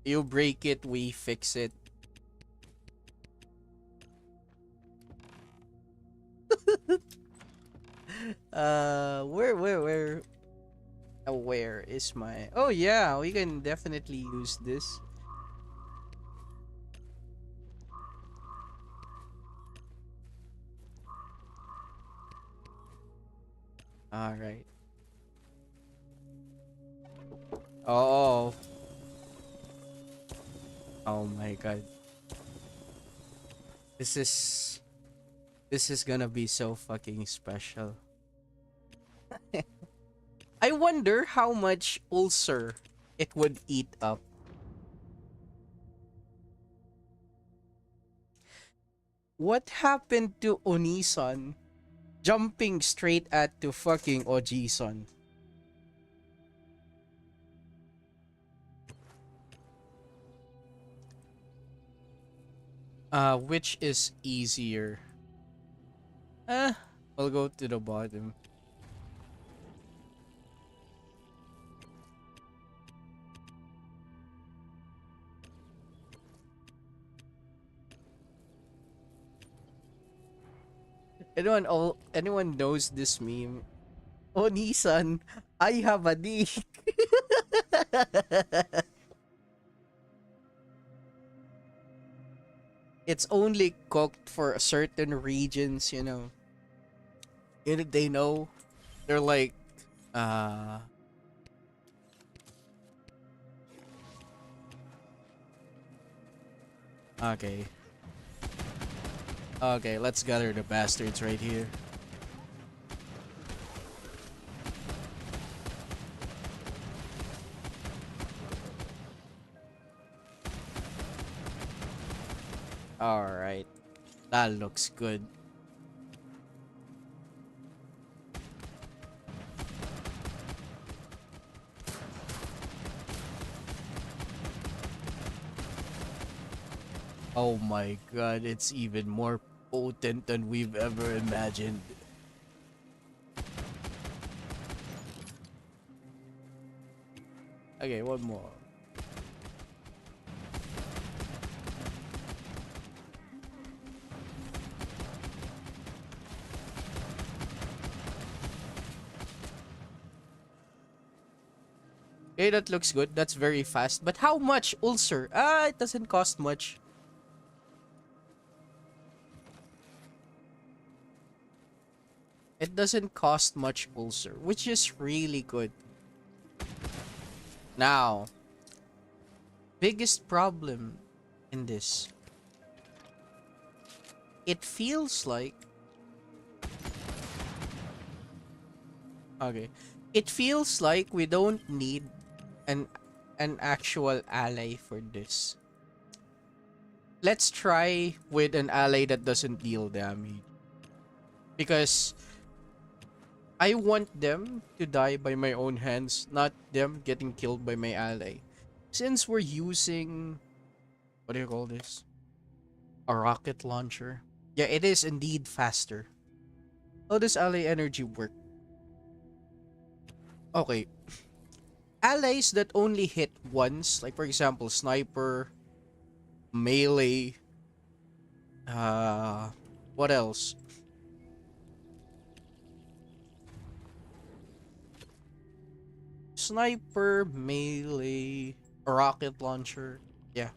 You break it, we fix it. Where? Where is my... Oh yeah, we can definitely use this. Alright. Oh. Oh my god. This is this is gonna be so fucking special. I wonder how much ulcer it would eat up. What happened to Onisan jumping straight at to fucking Ojisan? Which is easier? Uh, I'll go to the bottom. Anyone knows this meme? Oh, Nissan, I have a dick. It's only cooked for certain regions, you know. They know. They're like, uh, okay. Okay, let's gather the bastards right here. Alright. That looks good. Oh my god, it's even more potent than we've ever imagined. Okay, one more. Okay, that looks good. That's very fast. But how much ulcer? It doesn't cost much. It doesn't cost much ulcer, which is really good. Now, biggest problem in this. It feels like... Okay. It feels like we don't need an actual ally for this. Let's try with an ally that doesn't deal damage. Because I want them to die by my own hands, not them getting killed by my ally. Since we're using... What do you call this? A rocket launcher. Yeah, it is indeed faster. How does ally energy work? Okay. Allies that only hit once, like for example, sniper, melee, what else? Sniper, melee, rocket launcher. Yeah.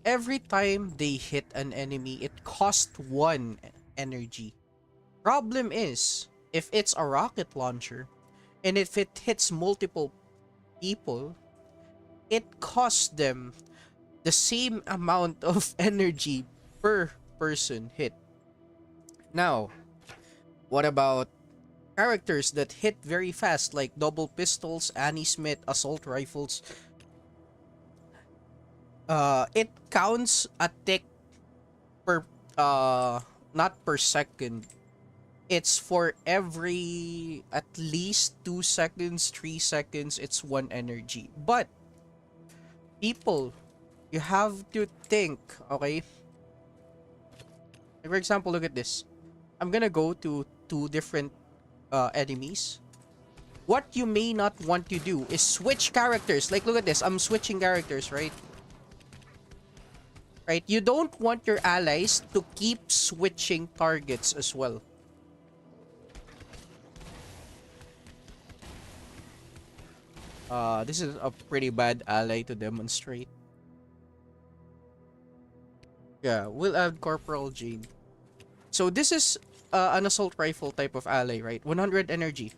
Every time they hit an enemy, it costs 1 energy. Problem is, if it's a rocket launcher, and if it hits multiple people, it costs them the same amount of energy per person hit. Now, what about characters that hit very fast, like double pistols, Annie Smith, assault rifles? It counts a tick per, not per second. It's for every at least 2 seconds, 3 seconds, it's 1 energy. But, people, you have to think, okay? Like for example, look at this. I'm gonna go to 2 different enemies. What you may not want to do is switch characters. Like, look at this. I'm switching characters, right? Right? You don't want your allies to keep switching targets as well. This is a pretty bad ally to demonstrate. Yeah, we'll add Corporal Jane. So this is an assault rifle type of ally, right? 100 energy.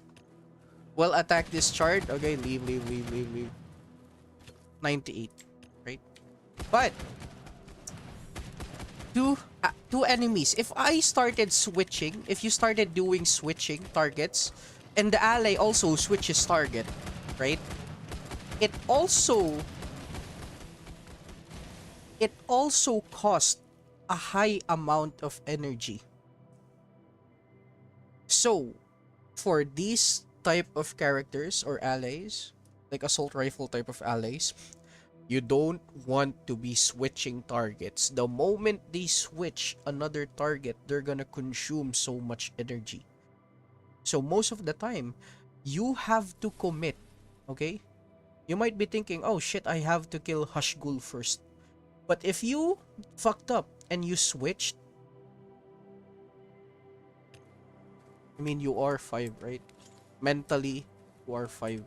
Well, attack discharge. Okay, leave. 98, right? But two enemies. If I started switching, if you started doing switching targets, and the ally also switches target, right? It also costs a high amount of energy. So, for these type of characters or allies, like assault rifle type of allies, you don't want to be switching targets. The moment they switch another target, they're gonna consume so much energy. So most of the time, you have to commit, okay? You might be thinking, oh shit, I have to kill Hushgul first. But if you fucked up and you switched, I mean, you are 5, right? Mentally, you are 5.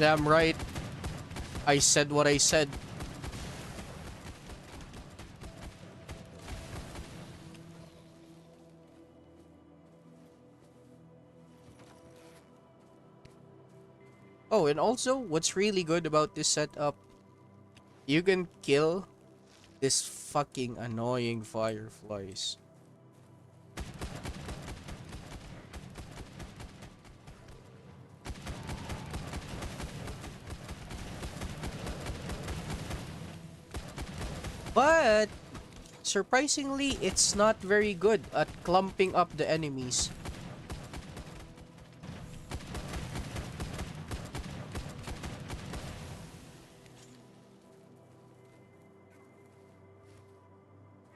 Damn right. I said what I said. Oh, and also, what's really good about this setup, you can kill this fucking annoying fireflies. But surprisingly, it's not very good at clumping up the enemies.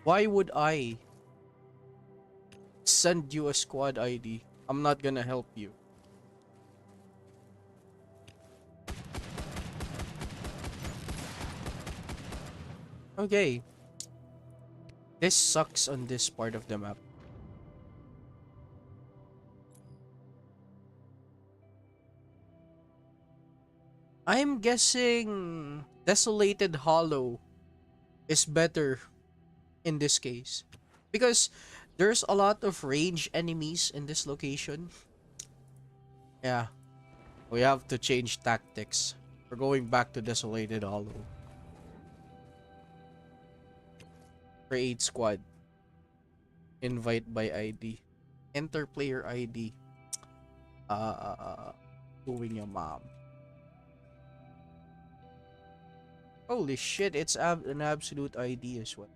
Why would I send you a squad ID? I'm not gonna help you. Okay. This sucks on this part of the map. I'm guessing Desolated Hollow is better in this case. Because there's a lot of range enemies in this location. Yeah. We have to change tactics. We're going back to Desolated Hollow. Create squad. Invite by ID. Enter player ID. Doing your mom. Holy shit, it's an absolute ID as well.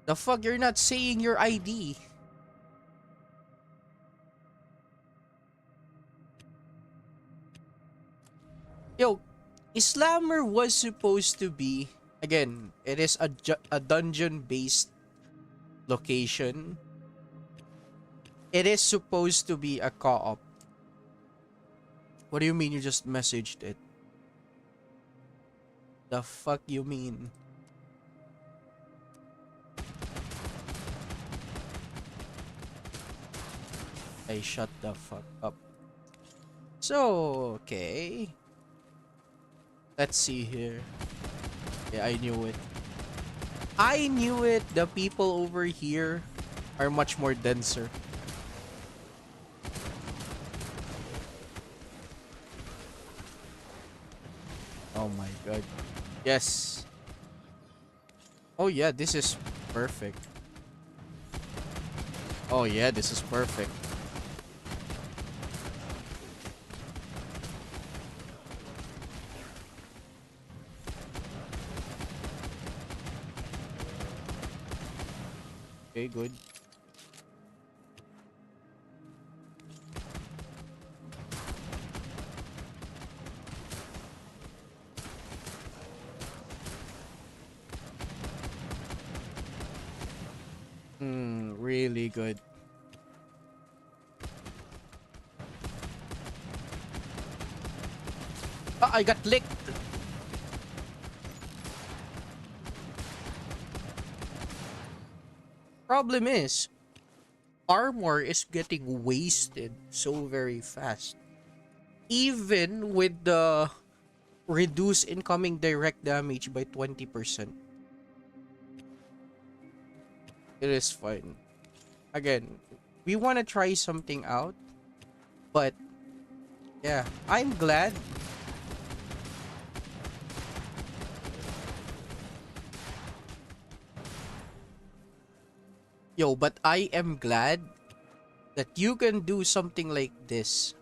The fuck, you're not saying your ID. Yo, Slammer was supposed to be, again, it is a dungeon-based location. It is supposed to be a co-op. What do you mean you just messaged it? The fuck you mean? I shut the fuck up. So, okay. Let's see here. Yeah, I knew it. I knew it. The people over here are much more denser. Oh my god. Yes. Oh yeah, this is perfect. Oh yeah, this is perfect. Okay, good. Really good. Ah, I got licked. Problem is, armor is getting wasted so very fast. Even with the reduce incoming direct damage by 20%. It is fine. Again, we want to try something out, but yeah, I'm glad. Yo, but I am glad that you can do something like this.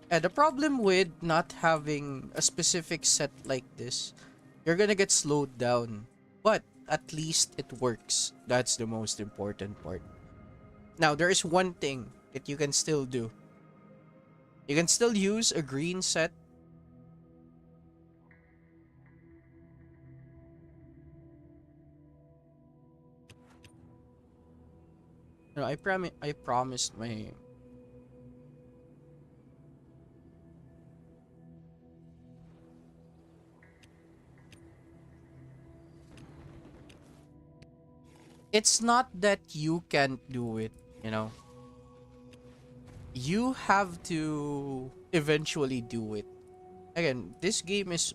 And the problem with not having a specific set like this, you're gonna get slowed down. But at least it works. That's the most important part. Now, there is one thing that you can still do. You can still use a green set. No, I promised my it's not that you can't do it, you know. You have to eventually do it. Again, this game is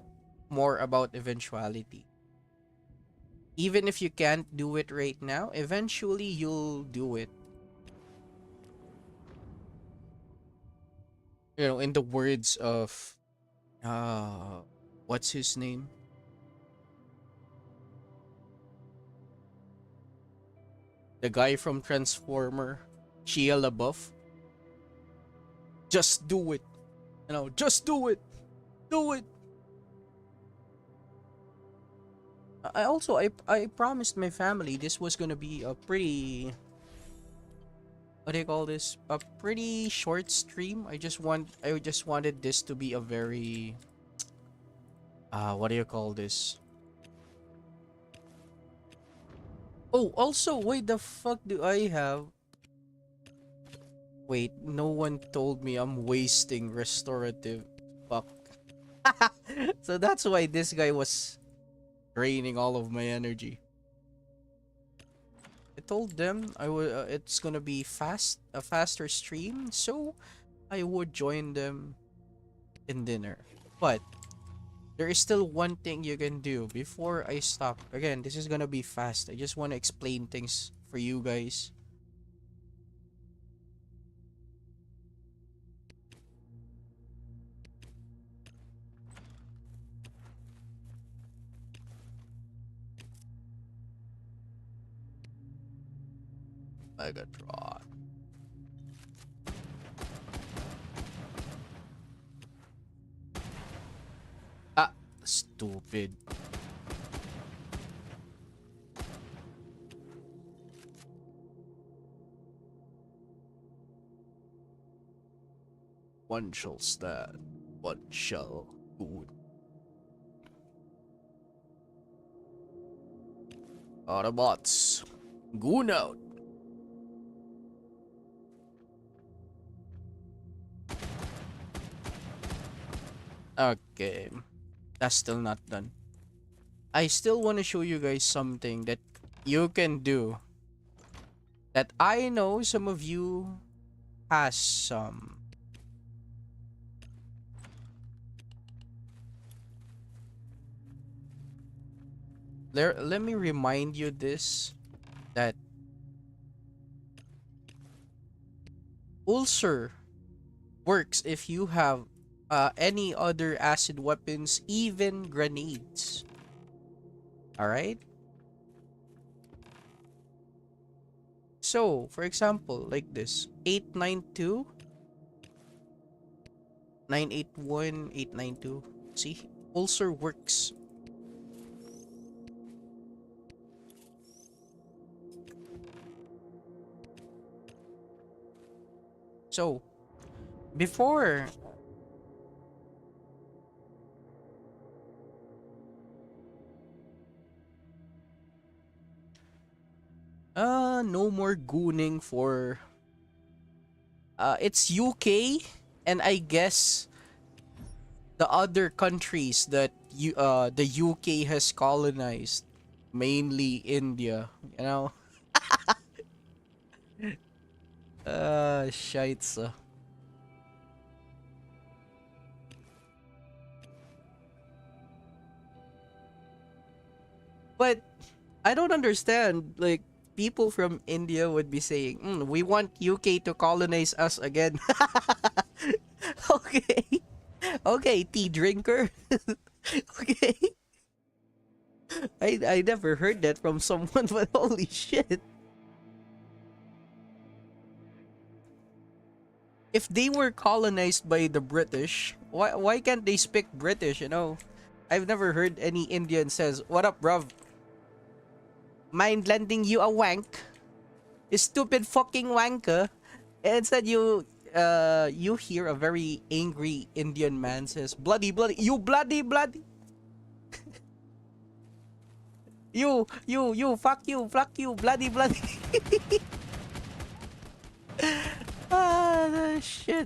more about eventuality. Even if you can't do it right now, eventually you'll do it. You know, in the words of uh what's his name? The guy from Transformer, Shia LaBeouf. Just do it. You know, just do it. Do it. I promised my family this was gonna be a pretty, what do you call this? A pretty short stream. I just wanted this to be a very what do you call this? Oh, also, wait, the fuck do I have? Wait, no one told me I'm wasting restorative. Fuck. So that's why this guy was draining all of my energy. I told them it's gonna be a faster stream, so I would join them in dinner. But there is still one thing you can do before I stop. Again, this is gonna be fast. I just want to explain things for you guys. Megatron. Ah, stupid. One shall stand, one shall good. Autobots, goon out. Okay, that's still not done. I still want to show you guys something that you can do that I know some of you has some. Let me remind you this, that ulcer works if you have any other acid weapons, even grenades. Alright? So, for example, like this 892 981 892. See? Ulcer works. So, before no more gooning for it's UK, and I guess the other countries that the UK has colonized, mainly India, you know. Shites. But I don't understand. Like, people from India would be saying, "We want UK to colonize us again." Okay, okay, tea drinker. Okay, I never heard that from someone, but holy shit! If they were colonized by the British, why can't they speak British? You know, I've never heard any Indian says, "What up, bruv? Mind lending you a wank? You stupid fucking wanker." And instead you hear a very angry Indian man says, "Bloody bloody, you bloody bloody, fuck you, bloody bloody." Shit.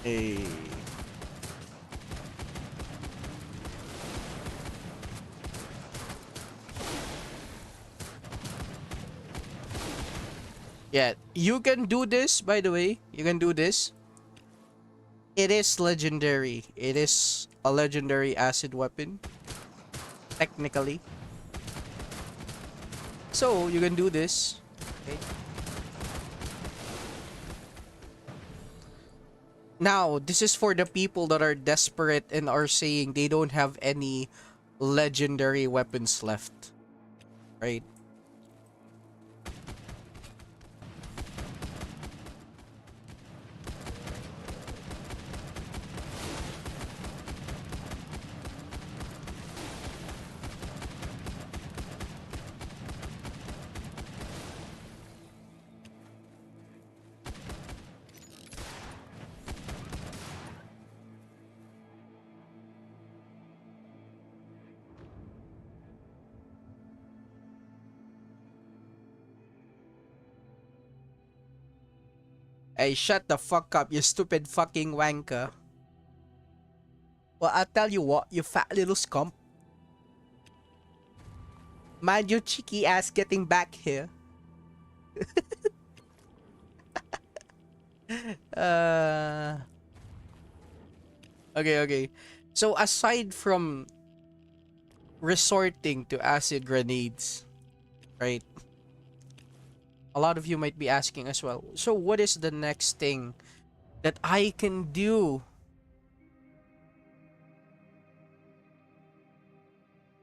Hey. Yeah, you can do this, by the way. You can do this. It is legendary. It is a legendary acid weapon, technically. So, you can do this. Okay. Now, this is for the people that are desperate and are saying they don't have any legendary weapons left. Right? Hey, shut the fuck up, you stupid fucking wanker. Well, I'll tell you what, you fat little scump. Mind your cheeky ass getting back here. Uh... Okay, okay. So, aside from resorting to acid grenades, right? A lot of you might be asking as well. So, what is the next thing that I can do,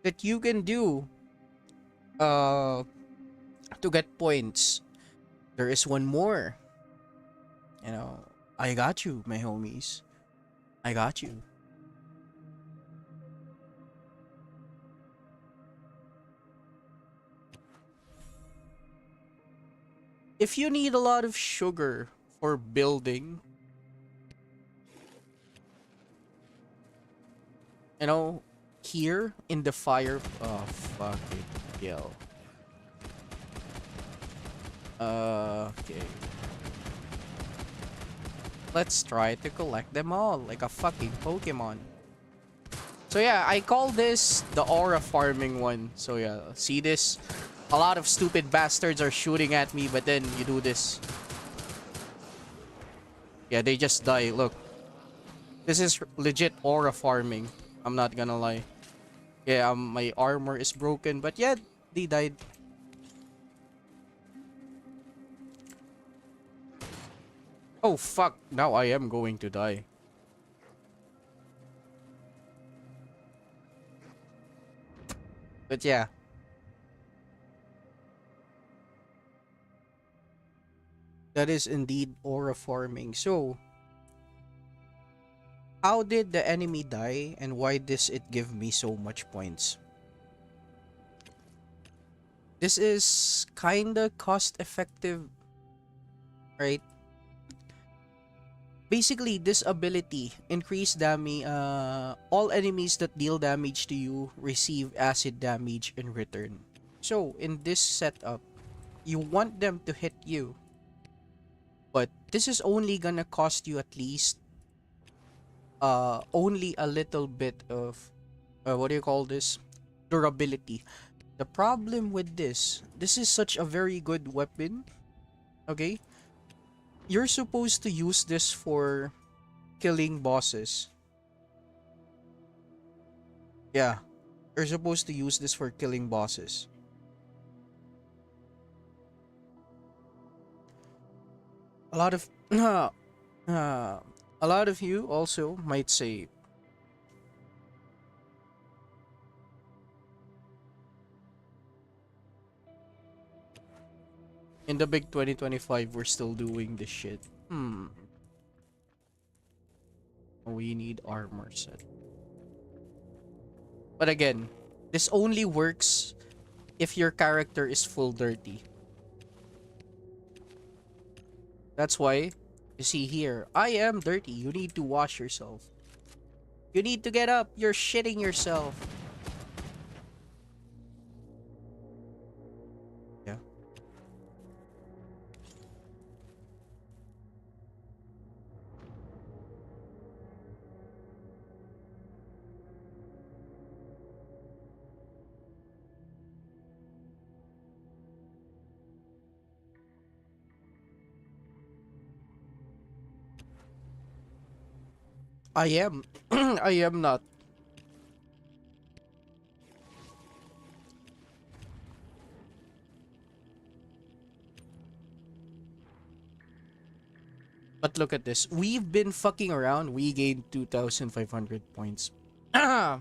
that you can do, uh, to get points? There is one more. You know, I got you, my homies. I got you. If you need a lot of sugar for building, you know, here in the fire, oh fucking hell. Okay. Let's try to collect them all like a fucking Pokemon. So yeah, I call this the aura farming one. So yeah, see this? A lot of stupid bastards are shooting at me, but then you do this. Yeah, they just die. Look. This is legit aura farming. I'm not gonna lie. Yeah, my armor is broken, but yeah, they died. Oh fuck, now I am going to die. But yeah. That is indeed aura farming. So, how did the enemy die and why does it give me so much points? This is kinda cost effective, right? Basically, this ability increase damage. All enemies that deal damage to you receive acid damage in return. So in this setup, you want them to hit you, but this is only gonna cost you at least only a little bit of what do you call this, durability. The problem with this is such a very good weapon. Okay, you're supposed to use this for killing bosses. Yeah, you're supposed to use this for killing bosses. A lot of uh, a lot of you also might say, in the big 2025 we're still doing this shit. We need armor set. But again, this only works if your character is full dirty. That's why you see here, I am dirty. You need to wash yourself. You need to get up. You're shitting yourself. Yeah. I am. I am not. But look at this. We've been fucking around. We gained 2,500 points. I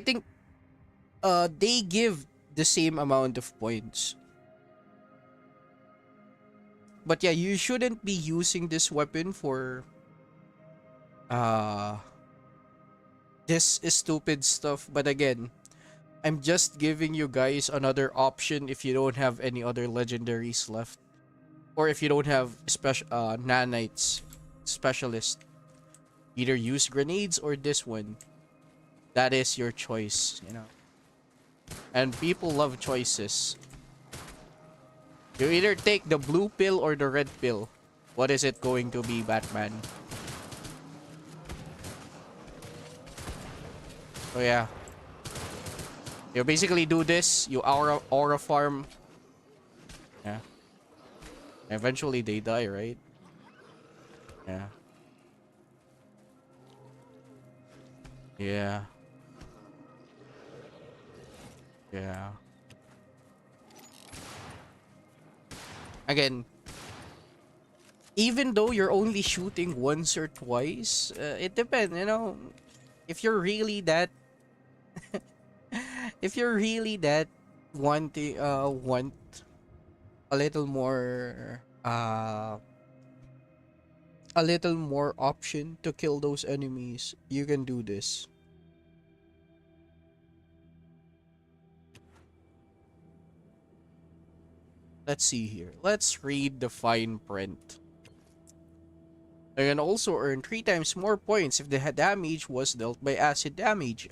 think they give the same amount of points. But yeah, you shouldn't be using this weapon for uh this is stupid stuff. But again, I'm just giving you guys another option if you don't have any other legendaries left. Or if you don't have special nanites specialist. Either use grenades or this one. That is your choice, you know. And people love choices. You either take the blue pill or the red pill. What is it going to be, Batman? So yeah. You basically do this, you aura farm. Yeah. Eventually they die, right? Yeah. Yeah. Yeah. Again, even though you're only shooting once or twice, it depends, you know. If you're really that if you're really that want a little more option to kill those enemies, you can do this. Let's see here. Let's read the fine print. You can also earn 3 times more points if the damage was dealt by acid damage.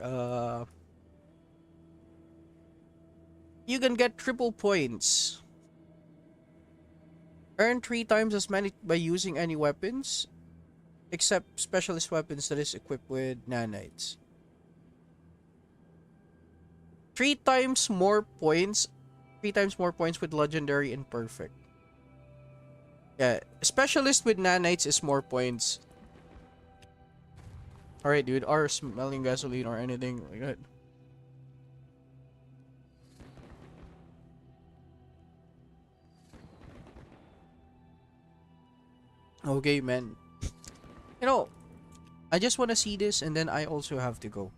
You can get triple points. Earn 3 times as many by using any weapons, except specialist weapons that is equipped with nanites. 3 times more points. 3 times more points with legendary and perfect. Yeah, specialist with nanites is more points. Alright, dude. Are smelling gasoline or anything like that. Okay, man. You know, I just want to see this and then I also have to go.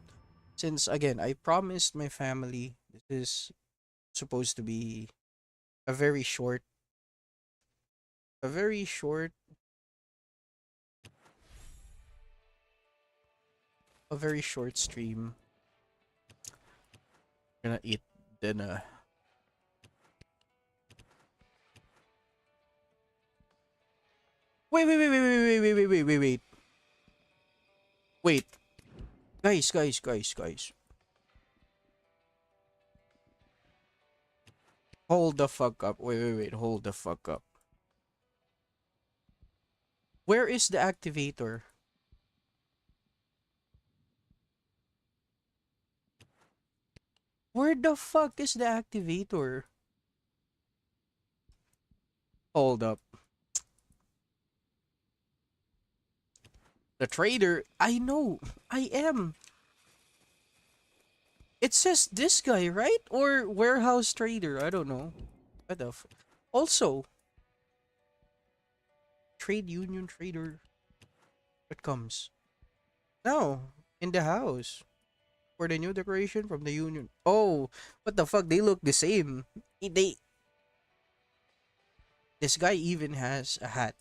Since, again, I promised my family this is supposed to be a very short, a very short, a very short stream. Gonna eat dinner. Wait. Wait. Guys. Hold the fuck up. Wait. Hold the fuck up. Where is the activator? Where the fuck is the activator? Hold up. The trader? I know. I am. It says this guy, right? Or warehouse trader. I don't know. What the f- Also, trade union trader. What comes? No. In the house. For the new decoration from the union. Oh, what the fuck? They look the same. They. This guy even has a hat.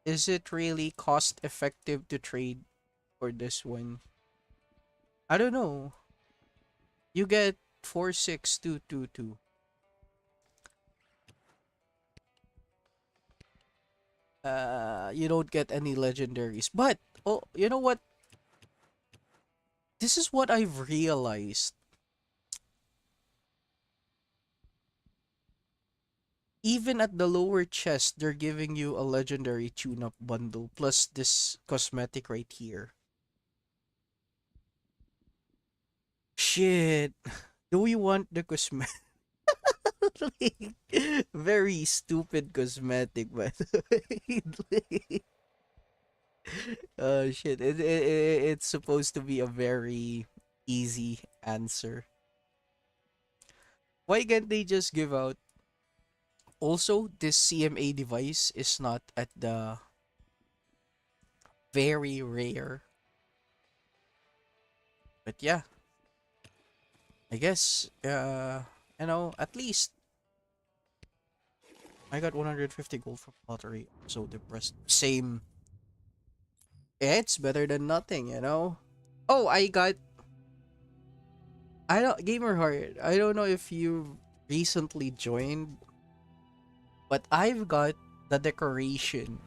Is it really cost effective to trade for this one? I don't know. You get 46222. You don't get any legendaries. But oh, you know what? This is what I've realized. Even at the lower chest, they're giving you a legendary tune-up bundle plus this cosmetic right here. Shit. Do we want the cosmetic? Very stupid cosmetic, by the way. Oh shit. It's supposed to be a very easy answer. Why can't they just give out? Also, this CMA device is not at the very rare. But yeah, I guess at least I got 150 gold from lottery. So depressed. Same. Yeah, it's better than nothing. Oh, I don't Gamer Heart. I don't know if you recently joined, but I've got the decoration.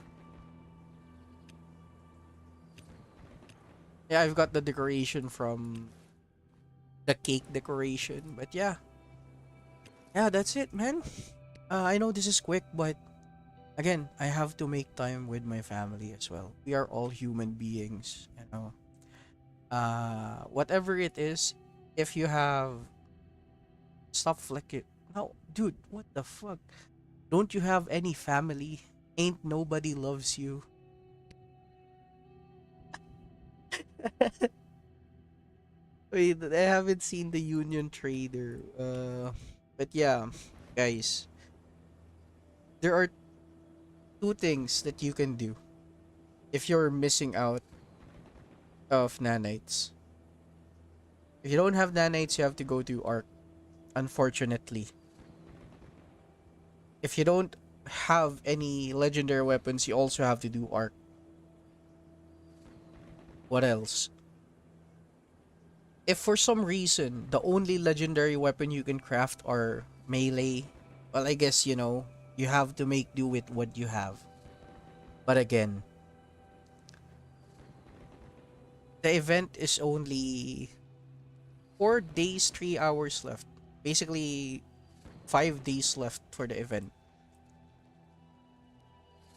Yeah, I've got the decoration from the cake decoration. But yeah. Yeah, that's it, man. I know this is quick, but again, I have to make time with my family as well. We are all human beings. Whatever it is, if you have stop flicking. No, dude, what the fuck? Don't you have any family? Ain't nobody loves you. Wait, I haven't seen the Union Trader. But yeah, guys, there are two things that you can do if you're missing out of nanites. If you don't have nanites, you have to go to Arc, unfortunately. If you don't have any legendary weapons, you also have to do Arc. What else? If for some reason the only legendary weapon you can craft are melee, well, I guess you have to make do with what you have. But again, the event is only 4 days, 3 hours left. Basically, 5 days left for the event.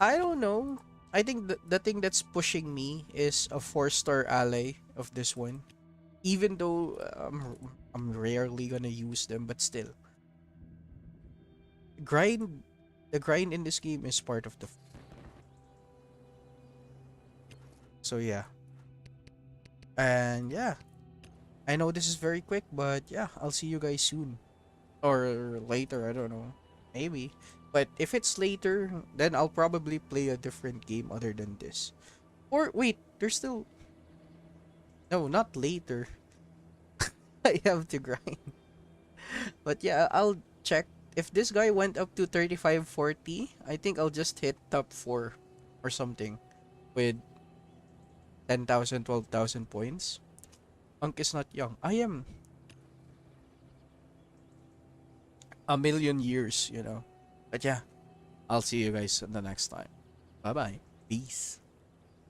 I don't know. I think the thing that's pushing me is a 4-star ally of this one. Even though I'm rarely gonna use them, but still. Grind the grind in this game is part of the so yeah. And yeah, I know this is very quick, but yeah, I'll see you guys soon. Or later, I don't know. Maybe. But if it's later, then I'll probably play a different game other than this. Or wait, there's still no, not later. I have to grind. But yeah, I'll check. If this guy went up to 35, 40, I think I'll just hit top 4 or something with 10,000, 12,000 points. Unk is not young. I am a million years, you know. But yeah, I'll see you guys in the next time. Bye bye. Peace.